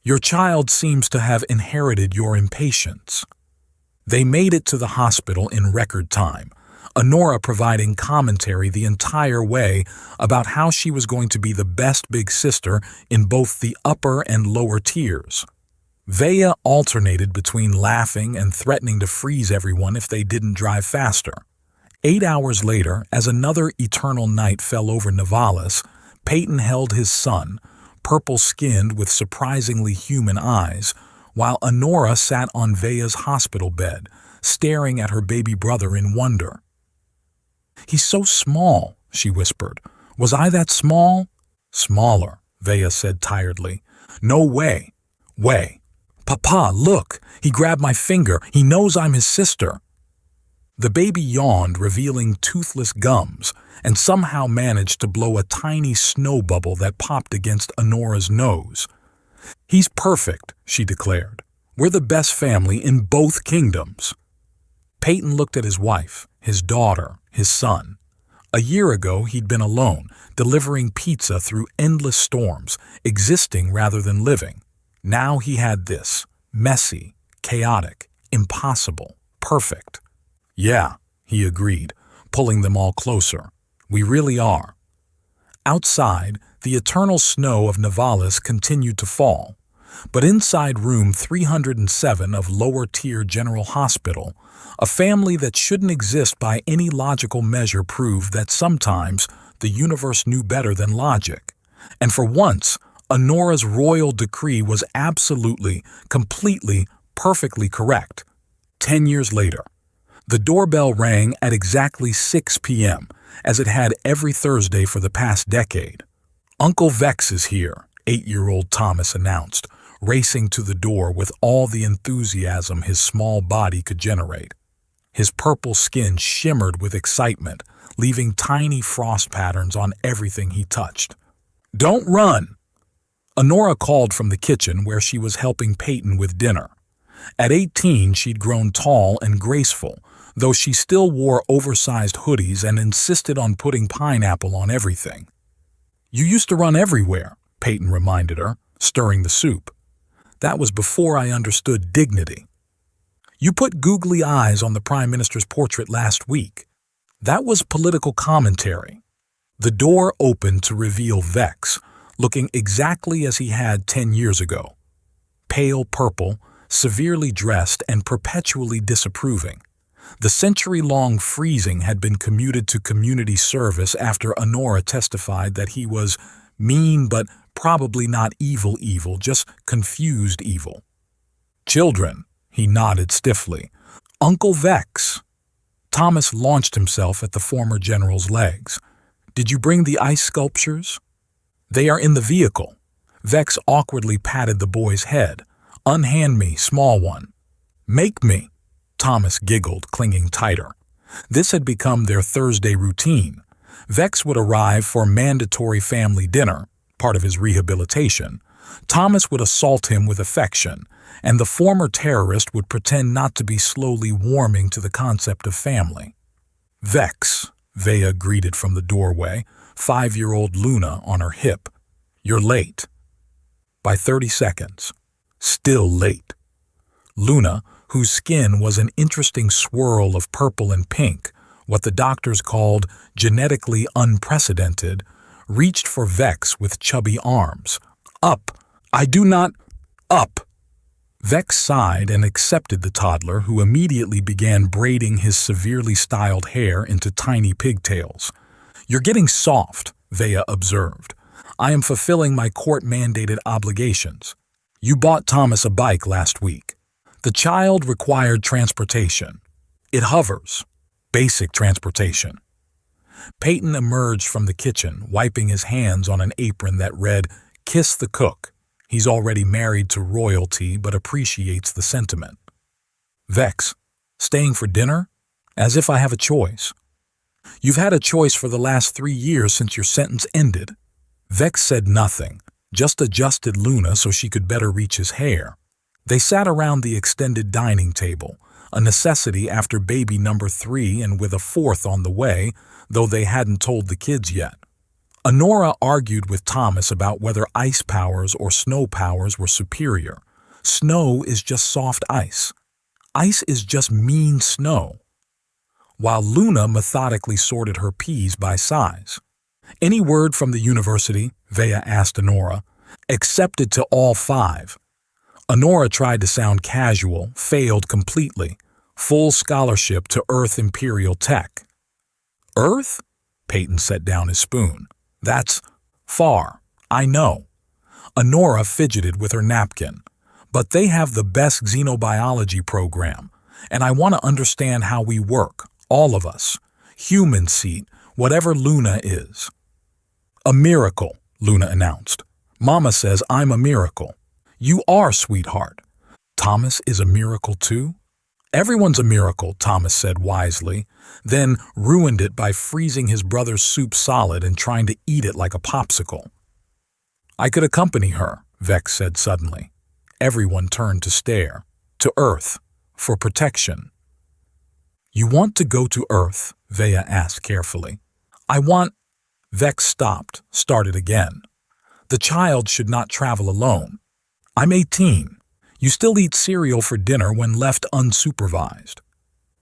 Your child seems to have inherited your impatience. They made it to the hospital in record time, Honora providing commentary the entire way about how she was going to be the best big sister in both the upper and lower tiers. Vea alternated between laughing and threatening to freeze everyone if they didn't drive faster. 8 hours later, as another eternal night fell over Nivalis, Peyton held his son, purple-skinned with surprisingly human eyes, while Honora sat on Vea's hospital bed, staring at her baby brother in wonder. "He's so small," she whispered. "Was I that small?" "Smaller," Vea said tiredly. "No way. Way. Papa, look! He grabbed my finger. He knows I'm his sister." The baby yawned, revealing toothless gums, and somehow managed to blow a tiny snow bubble that popped against Honora's nose. "He's perfect," she declared. "We're the best family in both kingdoms." Peyton looked at his wife, his daughter, his son. A year ago, he'd been alone, delivering pizza through endless storms, existing rather than living. Now he had this, messy, chaotic, impossible, perfect. "Yeah," he agreed, pulling them all closer. "We really are." Outside, the eternal snow of Nivalis continued to fall, but inside room 307 of lower-tier General Hospital, a family that shouldn't exist by any logical measure proved that sometimes the universe knew better than logic. And for once, Honora's royal decree was absolutely, completely, perfectly correct. 10 years later, the doorbell rang at exactly 6 p.m., as it had every Thursday for the past decade. "Uncle Vex is here," 8-year-old Thomas announced, racing to the door with all the enthusiasm his small body could generate. His purple skin shimmered with excitement, leaving tiny frost patterns on everything he touched. "Don't run!" Honora called from the kitchen where she was helping Peyton with dinner. At 18, she'd grown tall and graceful, though she still wore oversized hoodies and insisted on putting pineapple on everything. "You used to run everywhere," Peyton reminded her, stirring the soup. "That was before I understood dignity. You put googly eyes on the Prime Minister's portrait last week. That was political commentary." The door opened to reveal Vex, looking exactly as he had 10 years ago. Pale purple, severely dressed and perpetually disapproving. The century-long freezing had been commuted to community service after Honora testified that he was mean but probably not evil, just confused evil. "Children," he nodded stiffly. "Uncle Vex." Thomas launched himself at the former general's legs. "Did you bring the ice sculptures?" "They are in the vehicle." Vex awkwardly patted the boy's head. "Unhand me, small one." "Make me." Thomas giggled, clinging tighter. This had become their Thursday routine. Vex would arrive for mandatory family dinner, part of his rehabilitation. Thomas would assault him with affection, and the former terrorist would pretend not to be slowly warming to the concept of family. "Vex," Vea greeted from the doorway, 5-year-old Luna on her hip. "You're late." By 30 seconds. Still late. Luna, whose skin was an interesting swirl of purple and pink, what the doctors called genetically unprecedented, reached for Vex with chubby arms. Up! I do not... Up! Vex sighed and accepted the toddler, who immediately began braiding his severely styled hair into tiny pigtails. You're getting soft, Vea observed. I am fulfilling my court-mandated obligations. You bought Thomas a bike last week. The child required transportation. It hovers. Basic transportation. Peyton emerged from the kitchen, wiping his hands on an apron that read, "Kiss the cook. He's already married to royalty but appreciates the sentiment." Vex, staying for dinner? As if I have a choice. You've had a choice for the last 3 years since your sentence ended. Vex said nothing, just adjusted Luna so she could better reach his hair. They sat around the extended dining table, a necessity after baby number 3 and with a 4th on the way, though they hadn't told the kids yet. Honora argued with Thomas about whether ice powers or snow powers were superior. Snow is just soft ice. Ice is just mean snow. While Luna methodically sorted her peas by size. Any word from the university? Vea asked Honora. Accepted to all 5. Honora tried to sound casual, failed completely. Full scholarship to Earth Imperial Tech. Earth? Peyton set down his spoon. That's far. I know. Honora fidgeted with her napkin. But they have the best xenobiology program, and I want to understand how we work, all of us. Human seat, whatever Luna is. A miracle, Luna announced. Mama says I'm a miracle. You are, sweetheart. Thomas is a miracle too? Everyone's a miracle, Thomas said wisely, then ruined it by freezing his brother's soup solid and trying to eat it like a popsicle. I could accompany her, Vex said suddenly. Everyone turned to stare. To Earth. For protection. You want to go to Earth? Vea asked carefully. I want... Vex stopped, started again. The child should not travel alone. I'm 18. You still eat cereal for dinner when left unsupervised.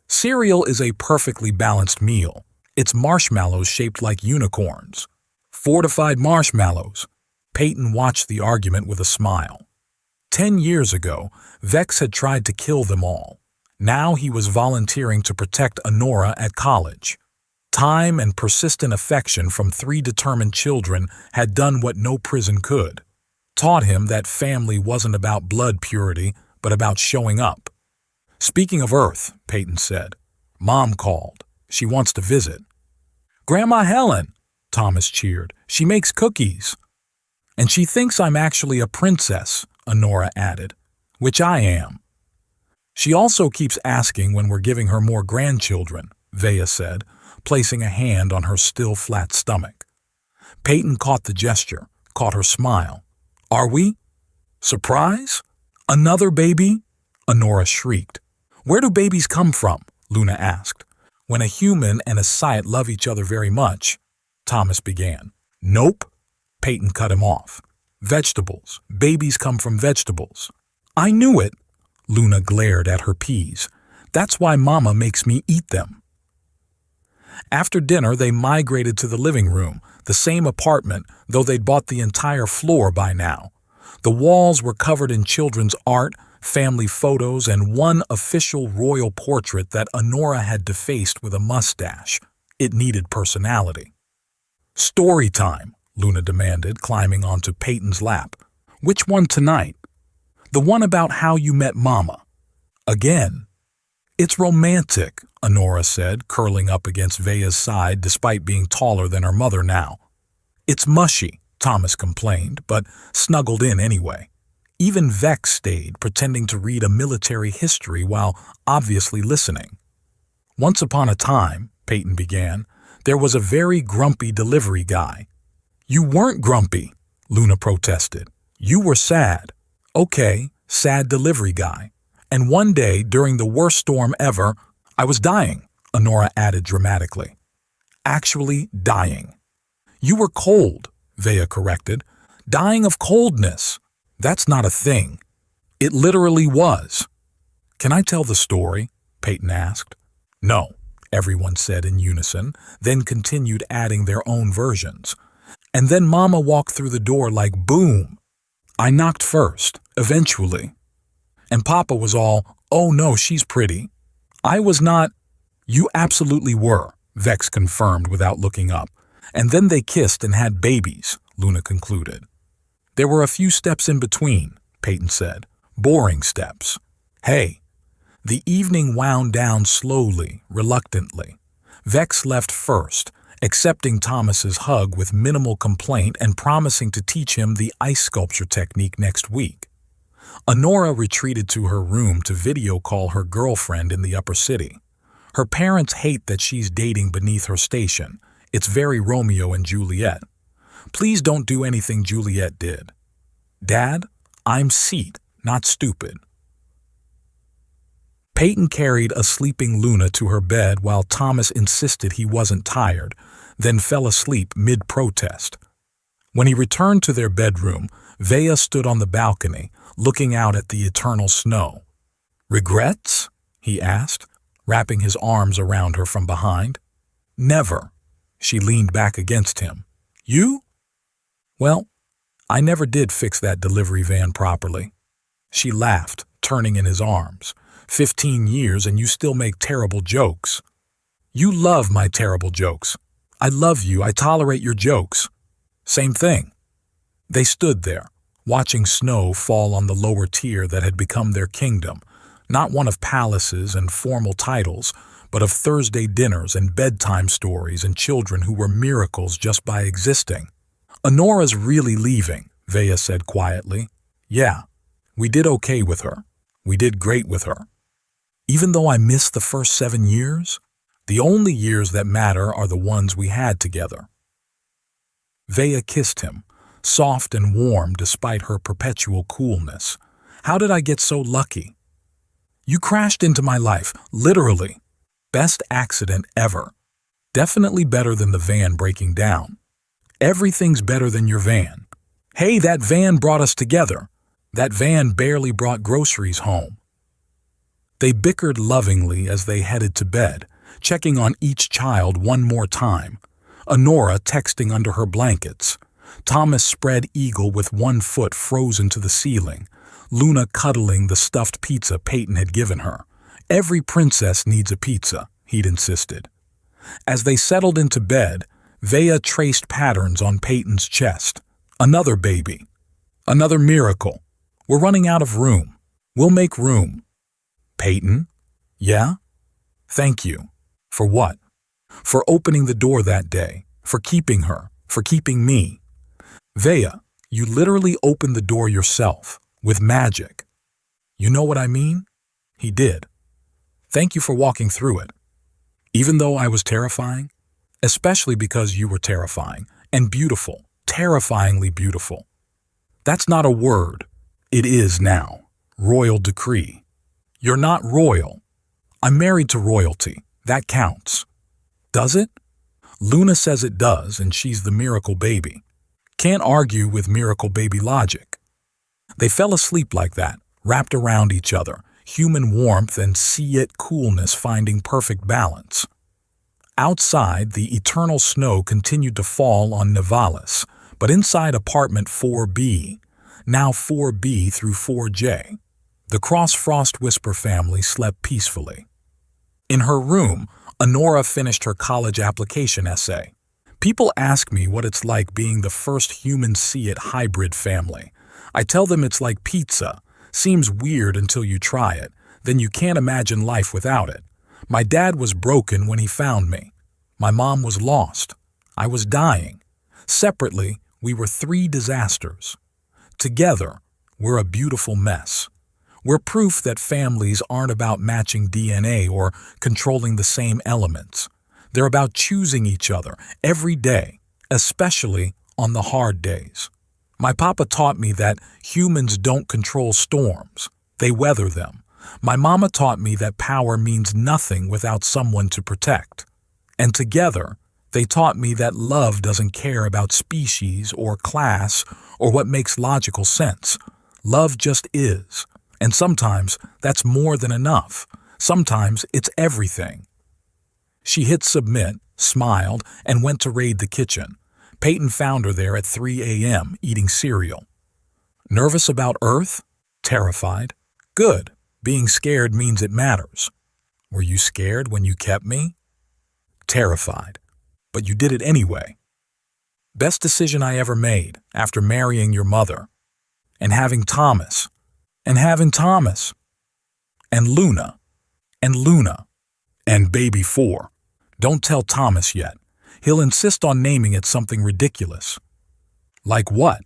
Cereal is a perfectly balanced meal. It's marshmallows shaped like unicorns. Fortified marshmallows. Peyton watched the argument with a smile. 10 years ago, Vex had tried to kill them all. Now he was volunteering to protect Honora at college. Time and persistent affection from 3 determined children had done what no prison could. Taught him that family wasn't about blood purity, but about showing up. Speaking of Earth, Peyton said, Mom called. She wants to visit. Grandma Helen, Thomas cheered. She makes cookies. And she thinks I'm actually a princess, Honora added, which I am. She also keeps asking when we're giving her more grandchildren, Vea said, placing a hand on her still flat stomach. Peyton caught the gesture, caught her smile. Are we? Surprise? Another baby? Honora shrieked. Where do babies come from? Luna asked. When a human and a Scythe love each other very much, Thomas began. Nope. Peyton cut him off. Vegetables. Babies come from vegetables. I knew it. Luna glared at her peas. That's why Mama makes me eat them. After dinner, they migrated to the living room, the same apartment, though they'd bought the entire floor by now. The walls were covered in children's art, family photos, and one official royal portrait that Honora had defaced with a mustache. It needed personality. Story time, Luna demanded, climbing onto Peyton's lap. Which one tonight? The one about how you met Mama. Again. It's romantic, Honora said, curling up against Vea's side despite being taller than her mother now. It's mushy, Thomas complained, but snuggled in anyway. Even Vex stayed, pretending to read a military history while obviously listening. Once upon a time, Peyton began, there was a very grumpy delivery guy. You weren't grumpy, Luna protested. You were sad. Okay, sad delivery guy. And one day, during the worst storm ever, I was dying, Honora added dramatically. Actually dying. You were cold, Vea corrected. Dying of coldness. That's not a thing. It literally was. "Can I tell the story?" Peyton asked. "No," everyone said in unison, then continued adding their own versions. And then Mama walked through the door like boom. I knocked first, eventually. And Papa was all, "Oh no, she's pretty." I was not. "You absolutely were," Vex confirmed without looking up. "And then they kissed and had babies," Luna concluded. "There were a few steps in between," Peyton said. "Boring steps." "Hey." The evening wound down slowly, reluctantly. Vex left first, accepting Thomas's hug with minimal complaint and promising to teach him the ice sculpture technique next week. Honora retreated to her room to video call her girlfriend in the upper city. Her parents hate that she's dating beneath her station. It's very Romeo and Juliet. Please don't do anything Juliet did. Dad, I'm Seat, not stupid. Peyton carried a sleeping Luna to her bed while Thomas insisted he wasn't tired, then fell asleep mid-protest. When he returned to their bedroom, Vea stood on the balcony, looking out at the eternal snow. "Regrets?" he asked, wrapping his arms around her from behind. "Never." She leaned back against him. "You?" "Well, I never did fix that delivery van properly." She laughed, turning in his arms. 15 years and you still make terrible jokes." "You love my terrible jokes." "I love you. I tolerate your jokes." "Same thing." They stood there, watching snow fall on the lower tier that had become their kingdom, not one of palaces and formal titles, but of Thursday dinners and bedtime stories and children who were miracles just by existing. "Honora's really leaving," Vea said quietly. "Yeah, we did okay with her. We did great with her. Even though I missed the first 7 years, the only years that matter are the ones we had together." Vea kissed him, soft and warm despite her perpetual coolness. "How did I get so lucky?" "You crashed into my life, literally. Best accident ever. Definitely better than the van breaking down. Everything's better than your van. Hey, that van brought us together. That van barely brought groceries home." They bickered lovingly as they headed to bed, checking on each child one more time. Honora texting under her blankets. Thomas spread eagle with one foot frozen to the ceiling. Luna cuddling the stuffed pizza Peyton had given her. Every princess needs a pizza, he'd insisted. As they settled into bed, Vea traced patterns on Peyton's chest. Another baby. Another miracle. "We're running out of room. We'll make room." "Peyton?" "Yeah?" "Thank you." "For what?" "For opening the door that day. For keeping her. For keeping me." "Vea, you literally opened the door yourself. With magic." "You know what I mean?" He did. "Thank you for walking through it. Even though I was terrifying, especially because you were terrifying, and beautiful, terrifyingly beautiful. That's not a word. It is now. Royal decree. You're not royal. I'm married to royalty. That counts." "Does it?" "Luna says it does, and she's the miracle baby. Can't argue with miracle baby logic." They fell asleep like that, wrapped around each other, human warmth and see-it coolness finding perfect balance. Outside, the eternal snow continued to fall on Nivalis, but inside apartment 4B, now 4B through 4J, the Cross-Frost Whisper family slept peacefully. In her room, Honora finished her college application essay. "People ask me what it's like being the first human see-it hybrid family. I tell them it's like pizza. Seems weird until you try it. Then you can't imagine life without it. My dad was broken when he found me. My mom was lost. I was dying. Separately, we were 3 disasters. Together, we're a beautiful mess. We're proof that families aren't about matching DNA or controlling the same elements. They're about choosing each other every day, especially on the hard days. My papa taught me that humans don't control storms. They weather them. My mama taught me that power means nothing without someone to protect. And together, they taught me that love doesn't care about species or class or what makes logical sense. Love just is. And sometimes that's more than enough. Sometimes it's everything. She hit submit, smiled, and went to raid the kitchen. Peyton found her there at 3 a.m. eating cereal. Nervous about Earth? Terrified? Good. Being scared means it matters. Were you scared when you kept me? Terrified. But you did it anyway. Best decision I ever made after marrying your mother. And having Thomas. And having Thomas. And Luna. And Luna. And baby 4. Don't tell Thomas yet. He'll insist on naming it something ridiculous. Like what?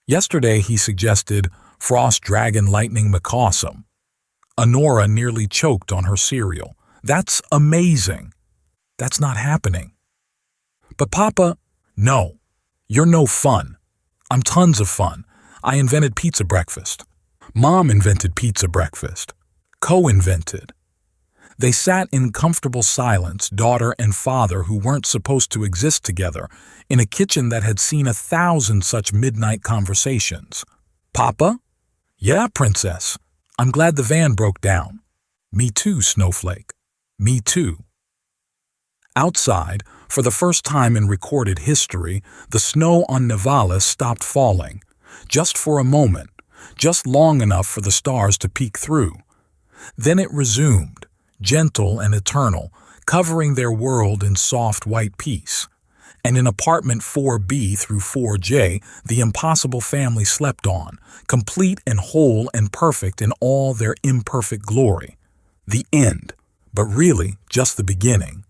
Yesterday he suggested Frost Dragon Lightning McAwesome. Honora nearly choked on her cereal. That's amazing. That's not happening. But Papa, no. You're no fun. I'm tons of fun. I invented pizza breakfast. Mom invented pizza breakfast. Co-invented. They sat in comfortable silence, daughter and father who weren't supposed to exist together, in a kitchen that had seen 1,000 such midnight conversations. Papa? Yeah, princess. I'm glad the van broke down. Me too, Snowflake. Me too. Outside, for the first time in recorded history, the snow on Nivalis stopped falling. Just for a moment, just long enough for the stars to peek through. Then it resumed, gentle and eternal, covering their world in soft white peace. And in apartment 4B through 4J, the impossible family slept on, complete and whole and perfect in all their imperfect glory. The end, but really just the beginning.